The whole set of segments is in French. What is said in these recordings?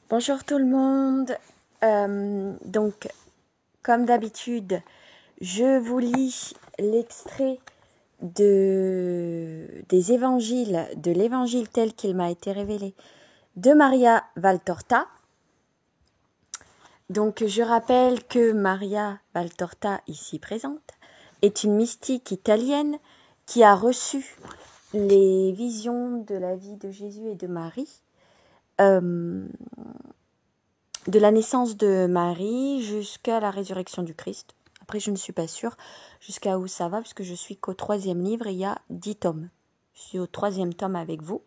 Bonjour tout le monde. Donc, comme d'habitude, je vous lis l'extrait des évangiles, de l'évangile tel qu'il m'a été révélé de Maria Valtorta. Donc, je rappelle que Maria Valtorta, ici présente, est une mystique italienne qui a reçu les visions de la vie de Jésus et de Marie. De la naissance de Marie jusqu'à la résurrection du Christ. Après, je ne suis pas sûre jusqu'à où ça va, puisque je suis qu'au 3e livre et il y a 10 tomes. Je suis au 3e tome avec vous.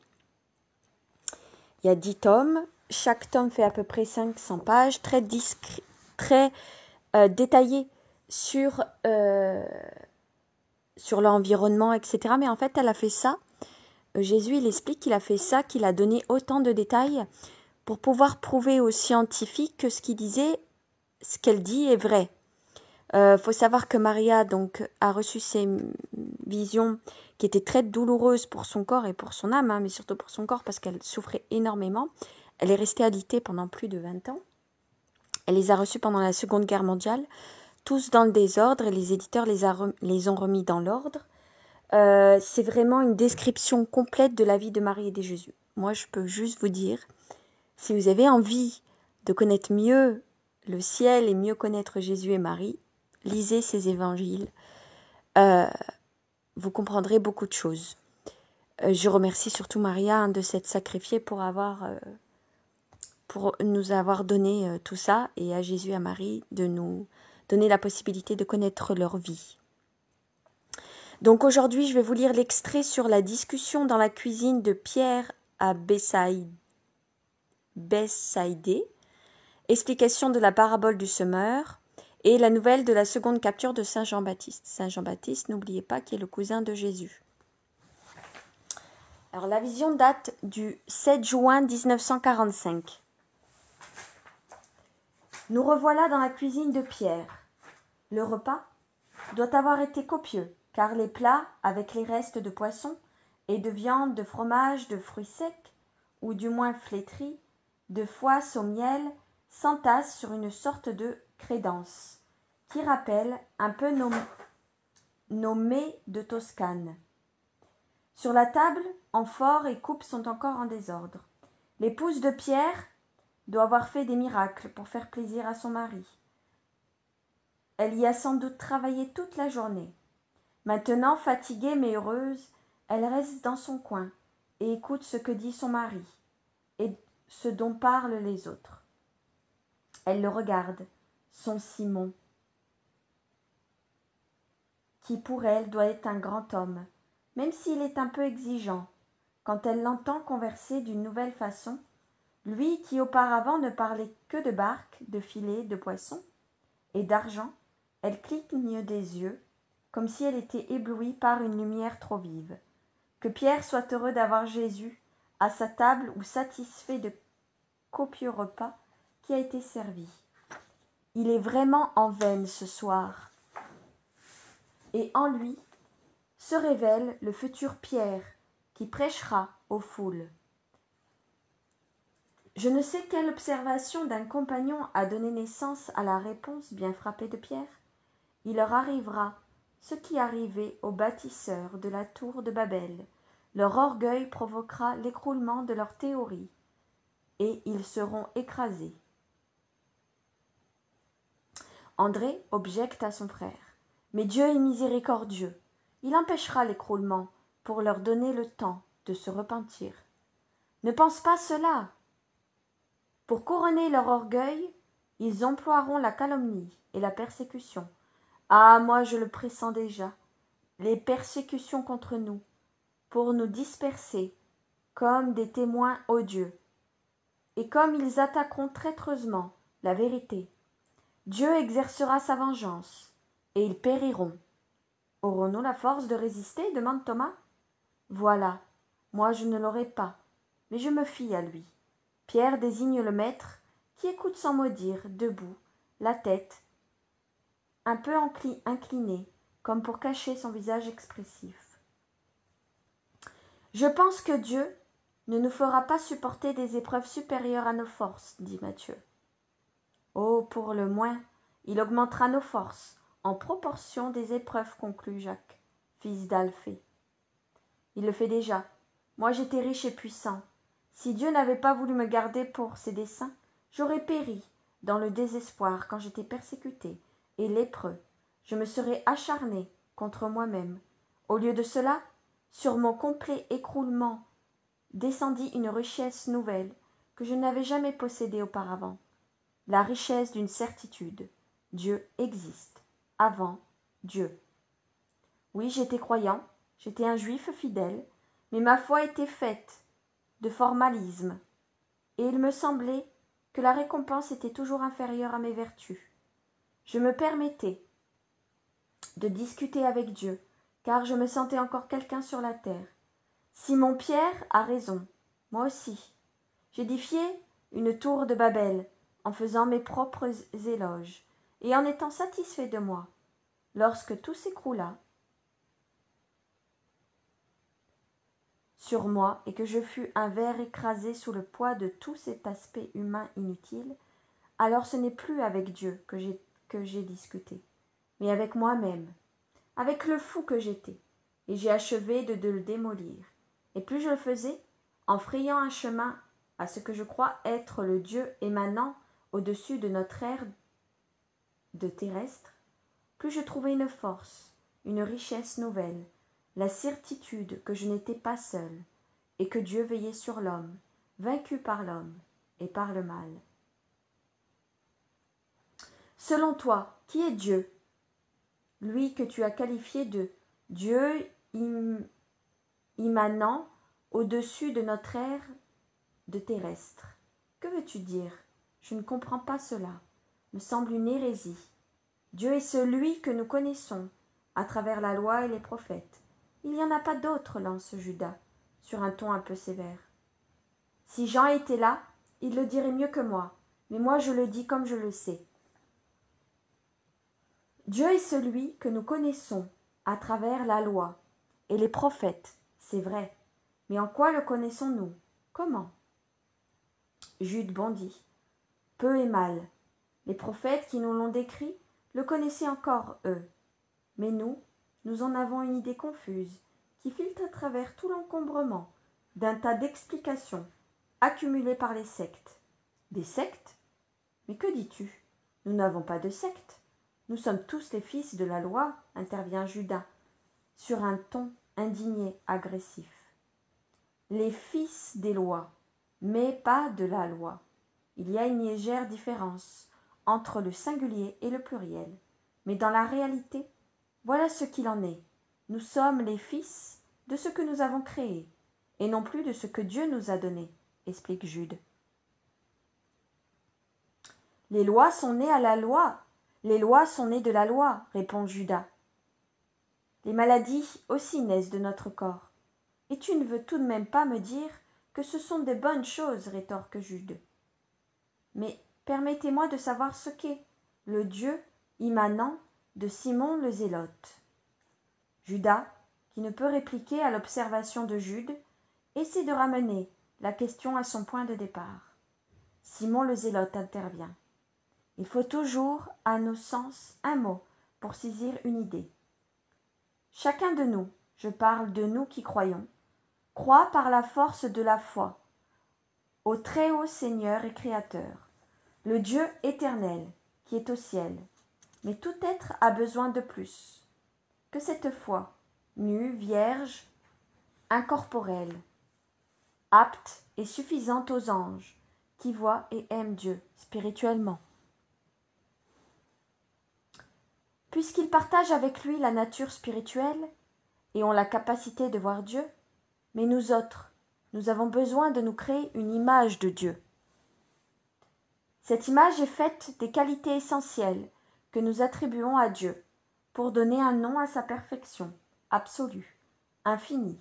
Il y a 10 tomes. Chaque tome fait à peu près 500 pages, très détaillé sur l'environnement, etc. Mais en fait, elle a fait ça. Jésus, il explique qu'il a fait ça, qu'il a donné autant de détails pour pouvoir prouver aux scientifiques que ce qu'elle dit est vrai. Faut savoir que Maria donc a reçu ces visions qui étaient très douloureuses pour son corps et pour son âme, mais surtout pour son corps parce qu'elle souffrait énormément. Elle est restée alitée pendant plus de 20 ans. Elle les a reçues pendant la Seconde Guerre mondiale, tous dans le désordre, et les éditeurs les ont remis dans l'ordre. C'est vraiment une description complète de la vie de Marie et de Jésus. Moi, je peux juste vous dire, si vous avez envie de connaître mieux le ciel et mieux connaître Jésus et Marie, lisez ces évangiles. Vous comprendrez beaucoup de choses. Je remercie surtout Maria de s'être sacrifiée pour nous avoir donné tout ça, et à Jésus et à Marie de nous donner la possibilité de connaître leur vie. Donc aujourd'hui, je vais vous lire l'extrait sur la discussion dans la cuisine de Pierre à Bethsaïdée, explication de la parabole du semeur, et la nouvelle de la seconde capture de Saint Jean-Baptiste. Saint Jean-Baptiste, n'oubliez pas, qui est le cousin de Jésus. Alors la vision date du 7 juin 1945. Nous revoilà dans la cuisine de Pierre. Le repas doit avoir été copieux, car les plats, avec les restes de poisson et de viande, de fromage, de fruits secs, ou du moins flétris, de foie au miel, s'entassent sur une sorte de crédence, qui rappelle un peu nos mets de Toscane. Sur la table, amphores et coupes sont encore en désordre. L'épouse de Pierre doit avoir fait des miracles pour faire plaisir à son mari. Elle y a sans doute travaillé toute la journée. Maintenant, fatiguée mais heureuse, elle reste dans son coin et écoute ce que dit son mari et ce dont parlent les autres. Elle le regarde, son Simon, qui pour elle doit être un grand homme, même s'il est un peu exigeant. Quand elle l'entend converser d'une nouvelle façon, lui qui auparavant ne parlait que de barques, de filets, de poissons et d'argent, elle cligne des yeux, comme si elle était éblouie par une lumière trop vive. Que Pierre soit heureux d'avoir Jésus à sa table ou satisfait de copieux repas qui a été servi. Il est vraiment en veine ce soir. Et en lui se révèle le futur Pierre qui prêchera aux foules. Je ne sais quelle observation d'un compagnon a donné naissance à la réponse bien frappée de Pierre. Il leur arrivera ce qui arrivait aux bâtisseurs de la tour de Babel. Leur orgueil provoquera l'écroulement de leur théorie, et ils seront écrasés. André objecte à son frère. Mais Dieu est miséricordieux. Il empêchera l'écroulement pour leur donner le temps de se repentir. Ne pense pas cela. Pour couronner leur orgueil, ils emploieront la calomnie et la persécution. Ah, moi je le pressens déjà, les persécutions contre nous, pour nous disperser comme des témoins odieux. Et comme ils attaqueront traîtreusement la vérité, Dieu exercera sa vengeance, et ils périront. Aurons-nous la force de résister demande Thomas. Voilà, moi je ne l'aurai pas, mais je me fie à lui. Pierre désigne le maître, qui écoute sans mot dire, debout, la tête un peu inclinée, comme pour cacher son visage expressif. Je pense que Dieu ne nous fera pas supporter des épreuves supérieures à nos forces, dit Matthieu. Oh, pour le moins, il augmentera nos forces, en proportion des épreuves, conclut Jacques, fils d'Alphée. Il le fait déjà. Moi j'étais riche et puissant. Si Dieu n'avait pas voulu me garder pour ses desseins, j'aurais péri dans le désespoir quand j'étais persécuté et lépreux. Je me serais acharné contre moi-même. Au lieu de cela, sur mon complet écroulement descendit une richesse nouvelle que je n'avais jamais possédée auparavant. La richesse d'une certitude. Dieu existe. Avant Dieu. Oui, j'étais croyant, j'étais un juif fidèle, mais ma foi était faite de formalisme, et il me semblait que la récompense était toujours inférieure à mes vertus. Je me permettais de discuter avec Dieu, car je me sentais encore quelqu'un sur la terre. Simon-Pierre a raison, moi aussi. J'édifiai une tour de Babel, en faisant mes propres éloges, et en étant satisfait de moi. Lorsque tout s'écroula sur moi et que je fus un ver écrasé sous le poids de tout cet aspect humain inutile, alors ce n'est plus avec Dieu que j'ai discuté, mais avec moi-même, avec le fou que j'étais, et j'ai achevé de le démolir. Et plus je le faisais, en frayant un chemin à ce que je crois être le Dieu émanant au-dessus de notre ère de terrestre, plus je trouvais une force, une richesse nouvelle, la certitude que je n'étais pas seul, et que Dieu veillait sur l'homme, vaincu par l'homme et par le mal. Selon toi, qui est Dieu, lui que tu as qualifié de Dieu immanent au-dessus de notre ère de terrestre? Que veux-tu dire? Je ne comprends pas cela, me semble une hérésie. Dieu est celui que nous connaissons, à travers la loi et les prophètes. Il n'y en a pas d'autre, lance Judas, sur un ton un peu sévère. Si Jean était là, il le dirait mieux que moi, mais moi je le dis comme je le sais. Dieu est celui que nous connaissons, à travers la loi et les prophètes, c'est vrai. Mais en quoi le connaissons-nous? Comment? Jude bondit. Peu et mal. Les prophètes qui nous l'ont décrit le connaissaient encore, eux. Mais nous en avons une idée confuse, qui filtre à travers tout l'encombrement d'un tas d'explications accumulées par les sectes. Des sectes? Mais que dis-tu? Nous n'avons pas de secte. Nous sommes tous les fils de la loi, intervient Judas, sur un ton indigné, agressif. Les fils des lois, mais pas de la loi. Il y a une légère différence entre le singulier et le pluriel. Mais dans la réalité, voilà ce qu'il en est. Nous sommes les fils de ce que nous avons créé, et non plus de ce que Dieu nous a donné, explique Jude. Les lois sont nées à la loi. Les lois sont nées de la loi, répond Judas. Les maladies aussi naissent de notre corps. Et tu ne veux tout de même pas me dire que ce sont de bonnes choses, rétorque Jude. Mais permettez-moi de savoir ce qu'est le Dieu immanent de Simon le Zélote. Judas, qui ne peut répliquer à l'observation de Jude, essaie de ramener la question à son point de départ. Simon le Zélote intervient. Il faut toujours, à nos sens, un mot pour saisir une idée. Chacun de nous, je parle de nous qui croyons, croit par la force de la foi au Très-Haut Seigneur et Créateur, le Dieu éternel qui est au ciel. Mais tout être a besoin de plus que cette foi, nue, vierge, incorporelle, apte et suffisante aux anges qui voient et aiment Dieu spirituellement. Puisqu'ils partagent avec lui la nature spirituelle et ont la capacité de voir Dieu, mais nous autres, nous avons besoin de nous créer une image de Dieu. Cette image est faite des qualités essentielles que nous attribuons à Dieu pour donner un nom à sa perfection, absolue, infinie.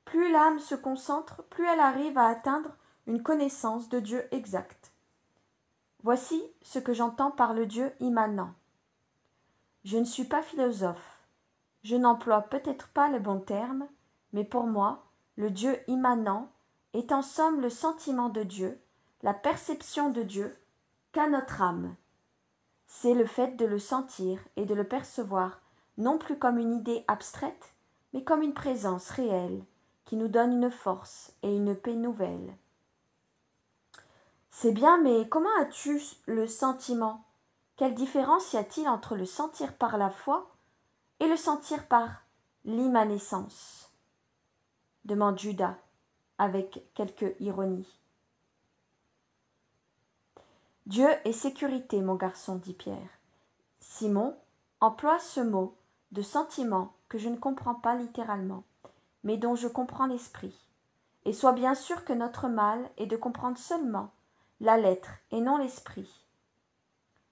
Plus l'âme se concentre, plus elle arrive à atteindre une connaissance de Dieu exacte. Voici ce que j'entends par le Dieu immanent. Je ne suis pas philosophe, je n'emploie peut-être pas le bon terme, mais pour moi, le Dieu immanent est en somme le sentiment de Dieu, la perception de Dieu qu'a notre âme. C'est le fait de le sentir et de le percevoir, non plus comme une idée abstraite, mais comme une présence réelle, qui nous donne une force et une paix nouvelle. C'est bien, mais comment as-tu le sentiment? Quelle différence y a-t-il entre le sentir par la foi et le sentir par l'immanence? Demande Judas avec quelque ironie. Dieu est sécurité, mon garçon, dit Pierre. Simon emploie ce mot de sentiment que je ne comprends pas littéralement, mais dont je comprends l'esprit. Et sois bien sûr que notre mal est de comprendre seulement la lettre et non l'esprit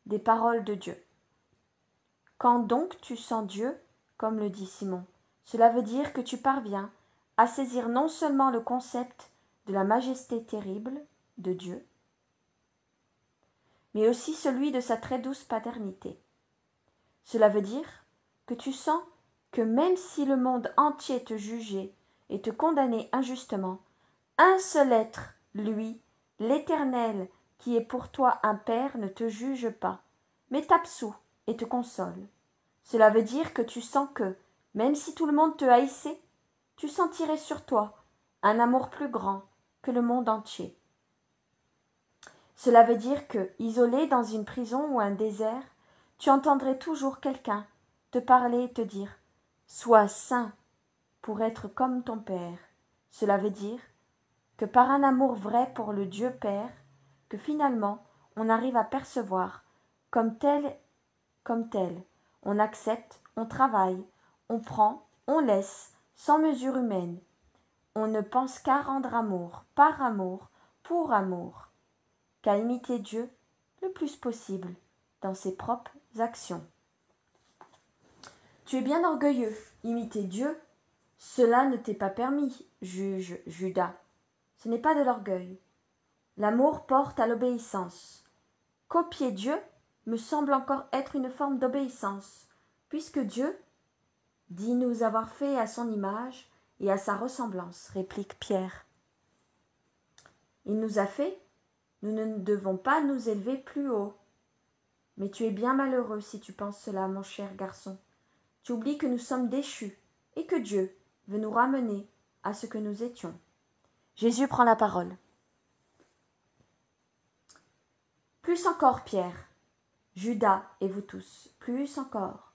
des paroles de Dieu. Quand donc tu sens Dieu, comme le dit Simon, cela veut dire que tu parviens à saisir non seulement le concept de la majesté terrible de Dieu, mais aussi celui de sa très douce paternité. Cela veut dire que tu sens que même si le monde entier te jugeait et te condamnait injustement, un seul être, lui, l'Éternel, qui est pour toi un Père, ne te juge pas, mais t'absout et te console. Cela veut dire que tu sens que, même si tout le monde te haïssait, tu sentirais sur toi un amour plus grand que le monde entier. Cela veut dire que, isolé dans une prison ou un désert, tu entendrais toujours quelqu'un te parler et te dire « Sois saint pour être comme ton Père ». Cela veut dire que par un amour vrai pour le Dieu Père, que finalement on arrive à percevoir comme tel, on accepte, on travaille, on prend, on laisse, sans mesure humaine. On ne pense qu'à rendre amour, par amour, pour amour, qu'à imiter Dieu le plus possible dans ses propres actions. Tu es bien orgueilleux, imiter Dieu, cela ne t'est pas permis, juge Judas. Ce n'est pas de l'orgueil. L'amour porte à l'obéissance. Copier Dieu me semble encore être une forme d'obéissance, puisque Dieu dit nous avoir fait à son image et à sa ressemblance, réplique Pierre. Il nous a fait, nous ne devons pas nous élever plus haut. Mais tu es bien malheureux si tu penses cela, mon cher garçon. Tu oublies que nous sommes déchus et que Dieu veut nous ramener à ce que nous étions. Jésus prend la parole. Plus encore, Pierre, Judas et vous tous, plus encore.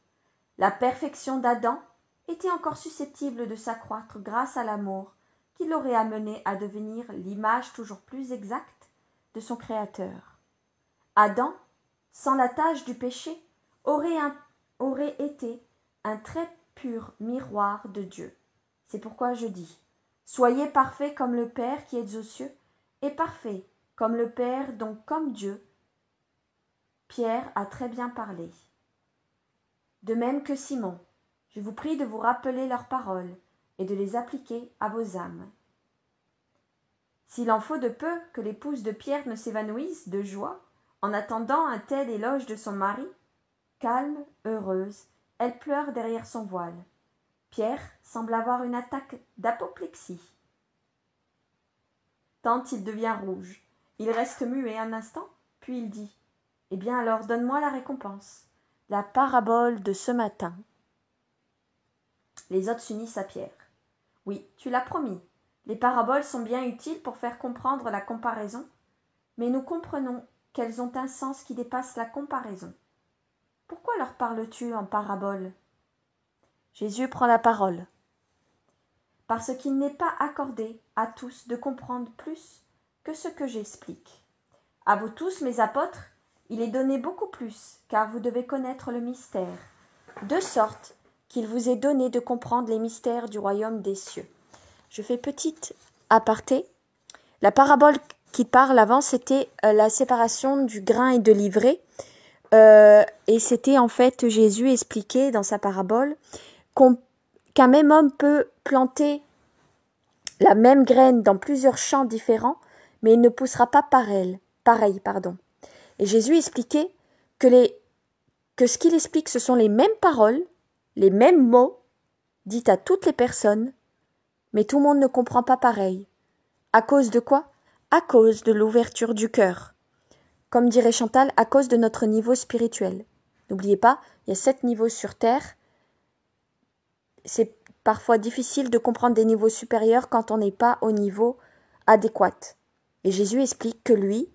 La perfection d'Adam était encore susceptible de s'accroître grâce à l'amour qui l'aurait amené à devenir l'image toujours plus exacte de son Créateur. Adam, sans la tache du péché, aurait été un très pur miroir de Dieu. C'est pourquoi je dis, soyez parfaits comme le Père qui est aux cieux, et parfaits comme le Père, donc comme Dieu. Pierre a très bien parlé. De même que Simon, je vous prie de vous rappeler leurs paroles et de les appliquer à vos âmes. S'il en faut de peu que l'épouse de Pierre ne s'évanouisse de joie en attendant un tel éloge de son mari, calme, heureuse, elle pleure derrière son voile. Pierre semble avoir une attaque d'apoplexie. Tant il devient rouge. Il reste muet un instant, puis il dit « Eh bien alors, donne-moi la récompense, la parabole de ce matin. » Les autres s'unissent à Pierre. « Oui, tu l'as promis. Les paraboles sont bien utiles pour faire comprendre la comparaison, mais nous comprenons qu'elles ont un sens qui dépasse la comparaison. Pourquoi leur parles-tu en paraboles ? » Jésus prend la parole. « Parce qu'il n'est pas accordé à tous de comprendre plus que ce que j'explique. À vous tous, mes apôtres, il est donné beaucoup plus, car vous devez connaître le mystère, de sorte qu'il vous est donné de comprendre les mystères du royaume des cieux. » Je fais petite aparté. La parabole qui parle avant, c'était la séparation du grain et de l'ivraie. Et c'était en fait Jésus expliquait dans sa parabole qu'un même homme peut planter la même graine dans plusieurs champs différents, mais il ne poussera pas pareil. Et Jésus expliquait que ce qu'il explique, ce sont les mêmes paroles, les mêmes mots, dites à toutes les personnes, mais tout le monde ne comprend pas pareil. À cause de quoi? À cause de l'ouverture du cœur. Comme dirait Chantal, à cause de notre niveau spirituel. N'oubliez pas, il y a 7 niveaux sur Terre. C'est parfois difficile de comprendre des niveaux supérieurs quand on n'est pas au niveau adéquat. Et Jésus explique que lui,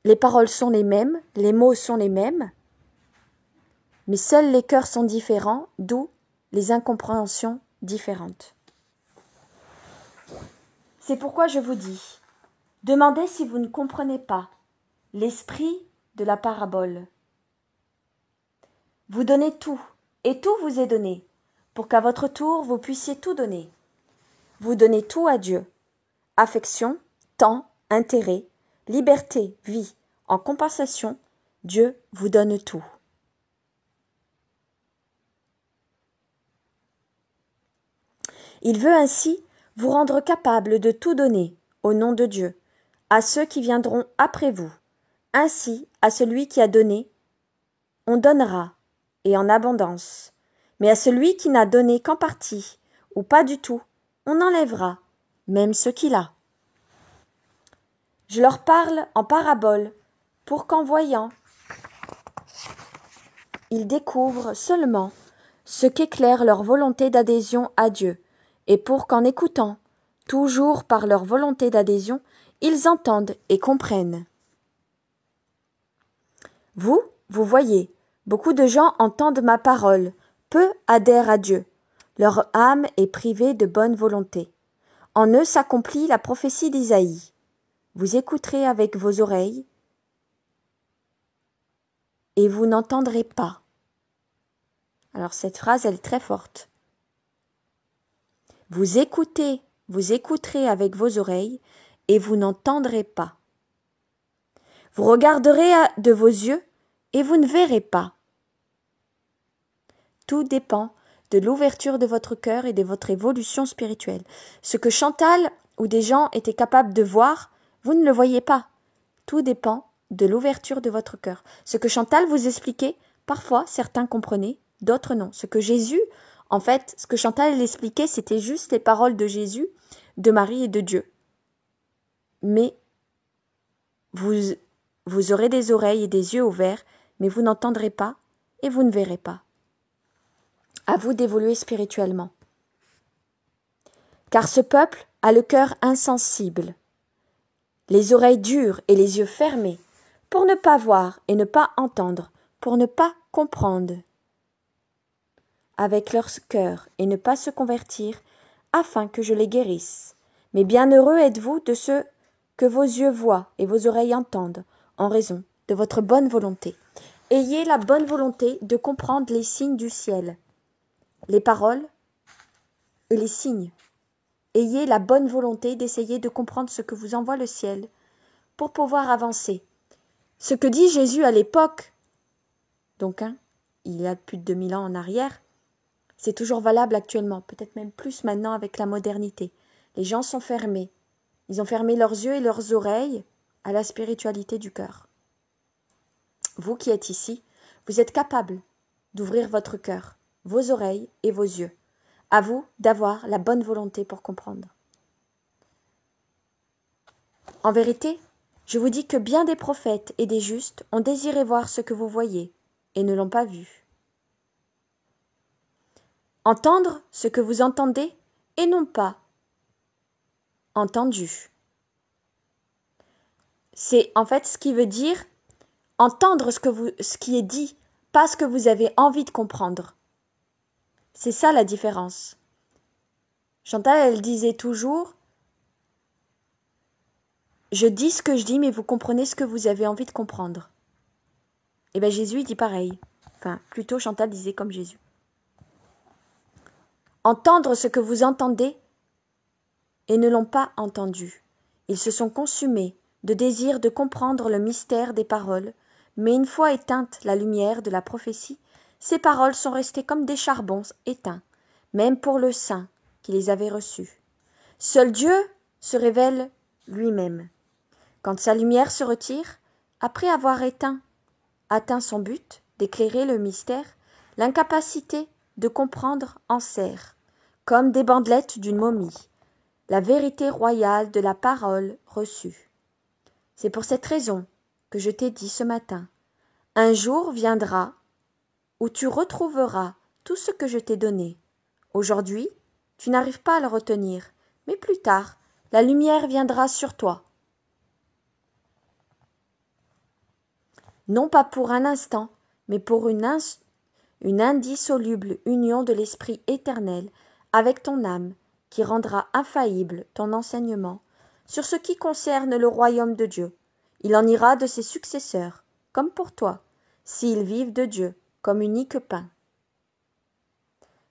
les paroles sont les mêmes, les mots sont les mêmes, mais seuls les cœurs sont différents, d'où les incompréhensions différentes. C'est pourquoi je vous dis, demandez si vous ne comprenez pas l'esprit de la parabole. Vous donnez tout, et tout vous est donné, pour qu'à votre tour vous puissiez tout donner. Vous donnez tout à Dieu, affection, temps, intérêt, liberté, vie. En compensation, Dieu vous donne tout. Il veut ainsi vous rendre capable de tout donner, au nom de Dieu, à ceux qui viendront après vous. Ainsi, à celui qui a donné, on donnera, et en abondance. Mais à celui qui n'a donné qu'en partie, ou pas du tout, on enlèvera, même ce qu'il a. Je leur parle en parabole, pour qu'en voyant, ils découvrent seulement ce qu'éclaire leur volonté d'adhésion à Dieu, et pour qu'en écoutant, toujours par leur volonté d'adhésion, ils entendent et comprennent. Vous voyez, beaucoup de gens entendent ma parole, peu adhèrent à Dieu. Leur âme est privée de bonne volonté. En eux s'accomplit la prophétie d'Isaïe. Vous écouterez avec vos oreilles, et vous n'entendrez pas. Alors cette phrase, elle est très forte. Vous écouterez avec vos oreilles, et vous n'entendrez pas. Vous regarderez de vos yeux, et vous ne verrez pas. Tout dépend de l'ouverture de votre cœur et de votre évolution spirituelle. Ce que Chantal ou des gens étaient capables de voir, vous ne le voyez pas. Tout dépend de l'ouverture de votre cœur. Ce que Chantal vous expliquait, parfois certains comprenaient, d'autres non. Ce que Jésus, en fait, ce que Chantal l'expliquait, c'était juste les paroles de Jésus, de Marie et de Dieu. Mais vous aurez des oreilles et des yeux ouverts, mais vous n'entendrez pas et vous ne verrez pas. À vous d'évoluer spirituellement. Car ce peuple a le cœur insensible, les oreilles dures et les yeux fermés, pour ne pas voir et ne pas entendre, pour ne pas comprendre avec leur cœur et ne pas se convertir, afin que je les guérisse. Mais bienheureux êtes-vous de ceux que vos yeux voient et vos oreilles entendent, en raison de votre bonne volonté. Ayez la bonne volonté de comprendre les signes du ciel, les paroles et les signes. Ayez la bonne volonté d'essayer de comprendre ce que vous envoie le ciel pour pouvoir avancer. Ce que dit Jésus à l'époque, donc il y a plus de 2000 ans en arrière, c'est toujours valable actuellement, peut-être même plus maintenant avec la modernité. Les gens sont fermés. Ils ont fermé leurs yeux et leurs oreilles à la spiritualité du cœur. Vous qui êtes ici, vous êtes capable d'ouvrir votre cœur, vos oreilles et vos yeux. À vous d'avoir la bonne volonté pour comprendre. En vérité, je vous dis que bien des prophètes et des justes ont désiré voir ce que vous voyez et ne l'ont pas vu. Entendre ce que vous entendez et non pas entendu. C'est en fait ce qui veut dire entendre ce qui est dit, pas ce que vous avez envie de comprendre. C'est ça la différence. Chantal, elle disait toujours « Je dis ce que je dis, mais vous comprenez ce que vous avez envie de comprendre. » Et bien Jésus, il dit pareil. Enfin, plutôt Chantal disait comme Jésus. Entendre ce que vous entendez et ne l'ont pas entendu. Ils se sont consumés de désir de comprendre le mystère des paroles, mais une fois éteinte la lumière de la prophétie, ces paroles sont restées comme des charbons éteints, même pour le saint qui les avait reçus. Seul Dieu se révèle lui-même. Quand sa lumière se retire, après avoir atteint son but d'éclairer le mystère, l'incapacité de comprendre enserre, comme des bandelettes d'une momie. la vérité royale de la parole reçue. C'est pour cette raison que je t'ai dit ce matin, un jour viendra où tu retrouveras tout ce que je t'ai donné. Aujourd'hui, tu n'arrives pas à le retenir, mais plus tard, la lumière viendra sur toi. Non pas pour un instant, mais pour une indissoluble union de l'Esprit éternel avec ton âme, qui rendra infaillible ton enseignement sur ce qui concerne le royaume de Dieu. Il en ira de ses successeurs, comme pour toi, s'ils vivent de Dieu comme unique pain.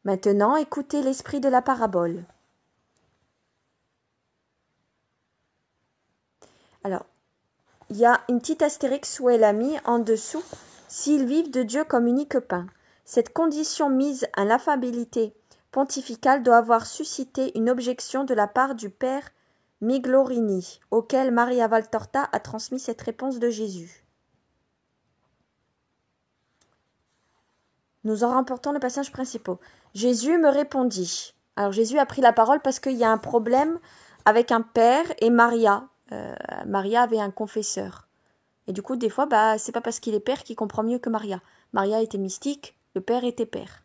Maintenant, écoutez l'esprit de la parabole. Alors, il y a une petite astérix où elle a mis en dessous « S'ils vivent de Dieu comme unique pain ». Cette condition mise à l'affabilité pontificale doit avoir suscité une objection de la part du père Miglorini, auquel Maria Valtorta a transmis cette réponse de Jésus. Nous en remportons les passages principaux. Jésus me répondit. Alors Jésus a pris la parole parce qu'il y a un problème avec un père et Maria. Maria avait un confesseur. Et du coup, des fois, c'est pas parce qu'il est père qu'il comprend mieux que Maria. Maria était mystique, le père était père.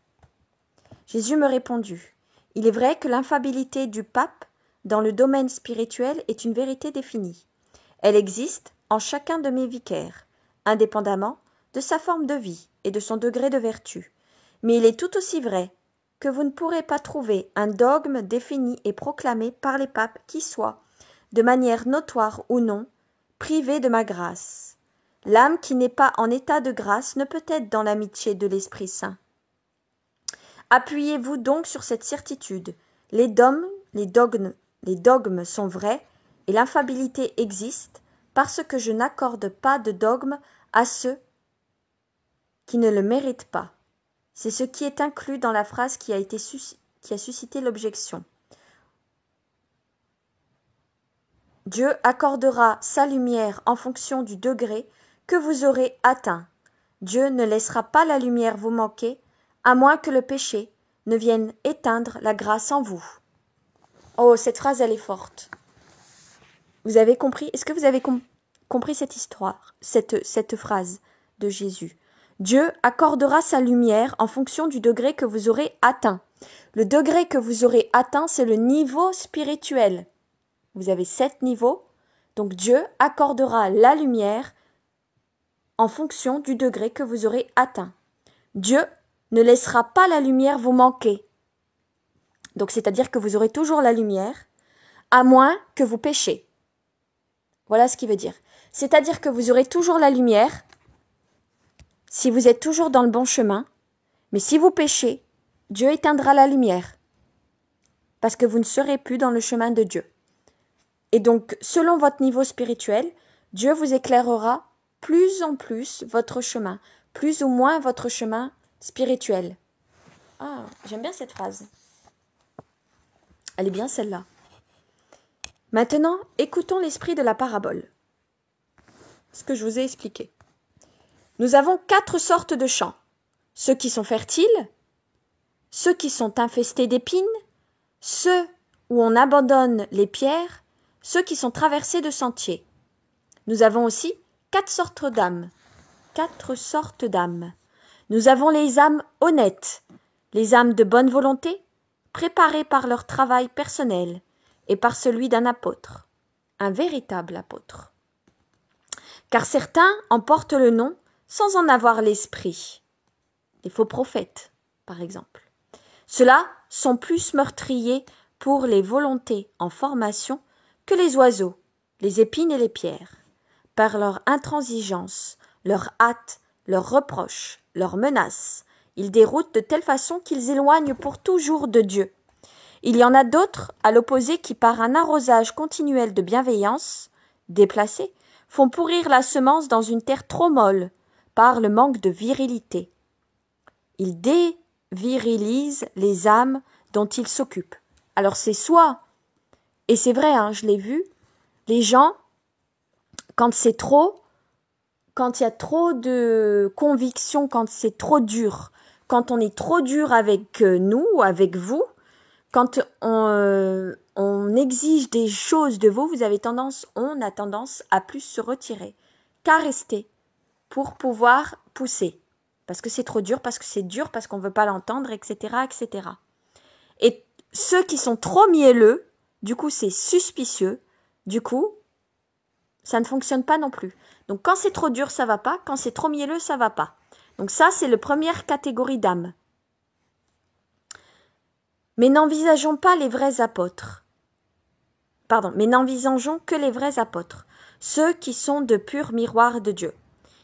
Jésus me répondit. Il est vrai que l'infaillibilité du pape dans le domaine spirituel est une vérité définie. Elle existe en chacun de mes vicaires, indépendamment de sa forme de vie et de son degré de vertu. Mais il est tout aussi vrai que vous ne pourrez pas trouver un dogme défini et proclamé par les papes qui soit, de manière notoire ou non, privé de ma grâce. L'âme qui n'est pas en état de grâce ne peut être dans l'amitié de l'Esprit Saint. Appuyez-vous donc sur cette certitude. Les dogmes sont vrais et l'infaillibilité existe parce que je n'accorde pas de dogme à ceux qui ne le méritent pas. C'est ce qui est inclus dans la phrase qui a suscité l'objection. Dieu accordera sa lumière en fonction du degré que vous aurez atteint. Dieu ne laissera pas la lumière vous manquer, à moins que le péché ne vienne éteindre la grâce en vous. Oh, cette phrase, elle est forte. Vous avez compris? Est-ce que vous avez compris cette histoire, cette phrase de Jésus? Dieu accordera sa lumière en fonction du degré que vous aurez atteint. Le degré que vous aurez atteint, c'est le niveau spirituel. Vous avez 7 niveaux, donc Dieu accordera la lumière en fonction du degré que vous aurez atteint. Dieu ne laissera pas la lumière vous manquer. Donc c'est-à-dire que vous aurez toujours la lumière, à moins que vous péchiez. Voilà ce qu'il veut dire. C'est-à-dire que vous aurez toujours la lumière, si vous êtes toujours dans le bon chemin, mais si vous péchez, Dieu éteindra la lumière, parce que vous ne serez plus dans le chemin de Dieu. Et donc, selon votre niveau spirituel, Dieu vous éclairera plus en plus votre chemin, plus ou moins votre chemin spirituel. Ah, j'aime bien cette phrase. Elle est bien celle-là. Maintenant, écoutons l'esprit de la parabole. Ce que je vous ai expliqué. Nous avons 4 sortes de champs. Ceux qui sont fertiles, ceux qui sont infestés d'épines, ceux où on abandonne les pierres, ceux qui sont traversés de sentiers. Nous avons aussi 4 sortes d'âmes. 4 sortes d'âmes. Nous avons les âmes honnêtes, les âmes de bonne volonté, préparées par leur travail personnel et par celui d'un apôtre, un véritable apôtre. Car certains en portent le nom sans en avoir l'esprit. Les faux prophètes, par exemple. Ceux-là sont plus meurtriers pour les volontés en formation que les oiseaux, les épines et les pierres. Par leur intransigeance, leur hâte, leurs reproches, leurs menaces, ils déroutent de telle façon qu'ils éloignent pour toujours de Dieu. Il y en a d'autres, à l'opposé, qui par un arrosage continuel de bienveillance, déplacés, font pourrir la semence dans une terre trop molle, par le manque de virilité. Ils dévirilisent les âmes dont ils s'occupent. Alors c'est soit, et c'est vrai, je l'ai vu, les gens, quand il y a trop de conviction, quand c'est trop dur, quand on est trop dur avec nous, avec vous, quand on exige des choses de vous, on a tendance à plus se retirer qu'à rester pour pouvoir pousser. Parce que c'est trop dur, parce que c'est dur, parce qu'on ne veut pas l'entendre, etc., etc. Et ceux qui sont trop mielleux, du coup, c'est suspicieux. Du coup, ça ne fonctionne pas non plus. Donc, quand c'est trop dur, ça va pas. Quand c'est trop mielleux, ça va pas. Donc, ça, c'est la première catégorie d'âmes. Mais n'envisageons pas les vrais apôtres. Mais n'envisageons que les vrais apôtres. Ceux qui sont de purs miroirs de Dieu.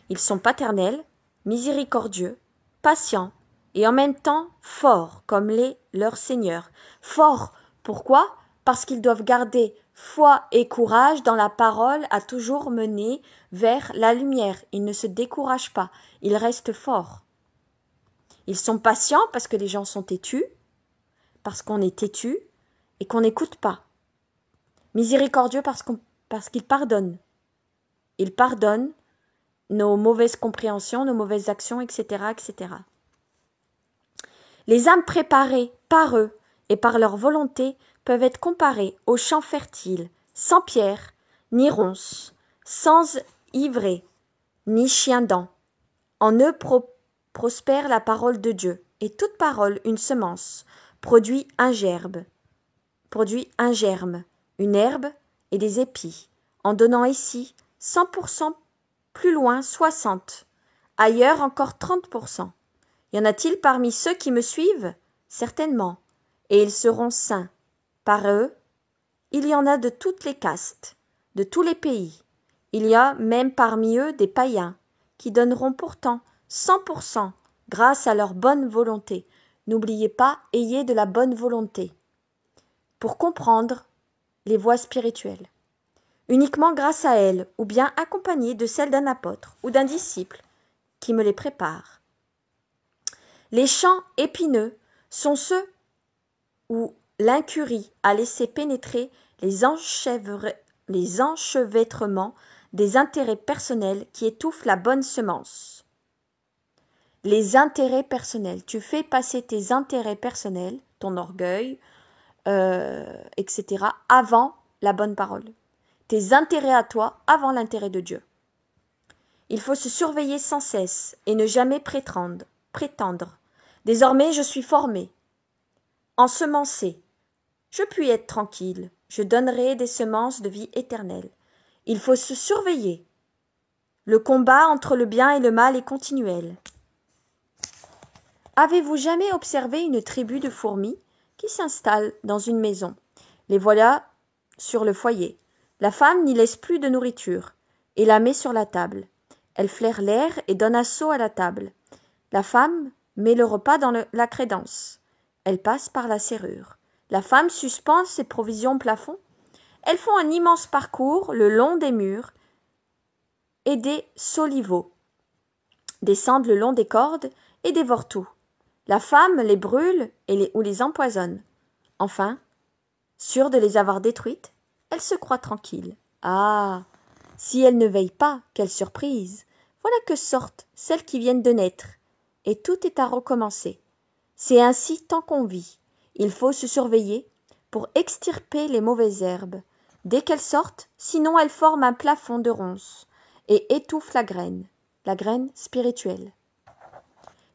Ils sont paternels, miséricordieux, patients et en même temps forts comme leurs seigneurs. Forts, pourquoi? Parce qu'ils doivent garder foi et courage dans la parole à toujours mener vers la lumière. Ils ne se découragent pas, ils restent forts. Ils sont patients parce que les gens sont têtus, parce qu'on est têtu et qu'on n'écoute pas. Miséricordieux parce qu'ils pardonnent. Ils pardonnent nos mauvaises compréhensions, nos mauvaises actions, etc., etc. Les âmes préparées par eux et par leur volonté peuvent être comparées aux champs fertiles, sans pierre, ni ronces, sans ivraie, ni chien-dent. En eux prospère la parole de Dieu, et toute parole, une semence, produit un germe, une herbe et des épis, en donnant ici 100%, plus loin 60%, ailleurs encore 30%. Y en a-t-il parmi ceux qui me suivent? Certainement, et ils seront saints. Par eux, il y en a de toutes les castes, de tous les pays. Il y a même parmi eux des païens, qui donneront pourtant 100% grâce à leur bonne volonté. N'oubliez pas, ayez de la bonne volonté. Pour comprendre les voies spirituelles. Uniquement grâce à elles, ou bien accompagnées de celles d'un apôtre ou d'un disciple qui me les prépare. Les champs épineux sont ceux où l'incurie a laissé pénétrer les enchevêtrements des intérêts personnels qui étouffent la bonne semence. Les intérêts personnels. Tu fais passer tes intérêts personnels, ton orgueil, etc., avant la bonne parole. Tes intérêts à toi avant l'intérêt de Dieu. Il faut se surveiller sans cesse et ne jamais prétendre. Désormais, je suis formé, ensemencé. Je puis être tranquille. Je donnerai des semences de vie éternelle. Il faut se surveiller. Le combat entre le bien et le mal est continuel. Avez-vous jamais observé une tribu de fourmis qui s'installe dans une maison? Les voilà sur le foyer. La femme n'y laisse plus de nourriture et la met sur la table. Elle flaire l'air et donne assaut à la table. La femme met le repas dans la crédence. Elle passe par la serrure. La femme suspend ses provisions au plafond. Elles font un immense parcours le long des murs et des soliveaux, descendent le long des cordes et dévorent tout. La femme les brûle ou les empoisonne. Enfin, sûre de les avoir détruites, elle se croit tranquille. Ah, si elle ne veille pas, quelle surprise! Voilà que sortent celles qui viennent de naître, et tout est à recommencer. C'est ainsi tant qu'on vit. Il faut se surveiller pour extirper les mauvaises herbes. Dès qu'elles sortent, sinon elles forment un plafond de ronces et étouffent la graine spirituelle.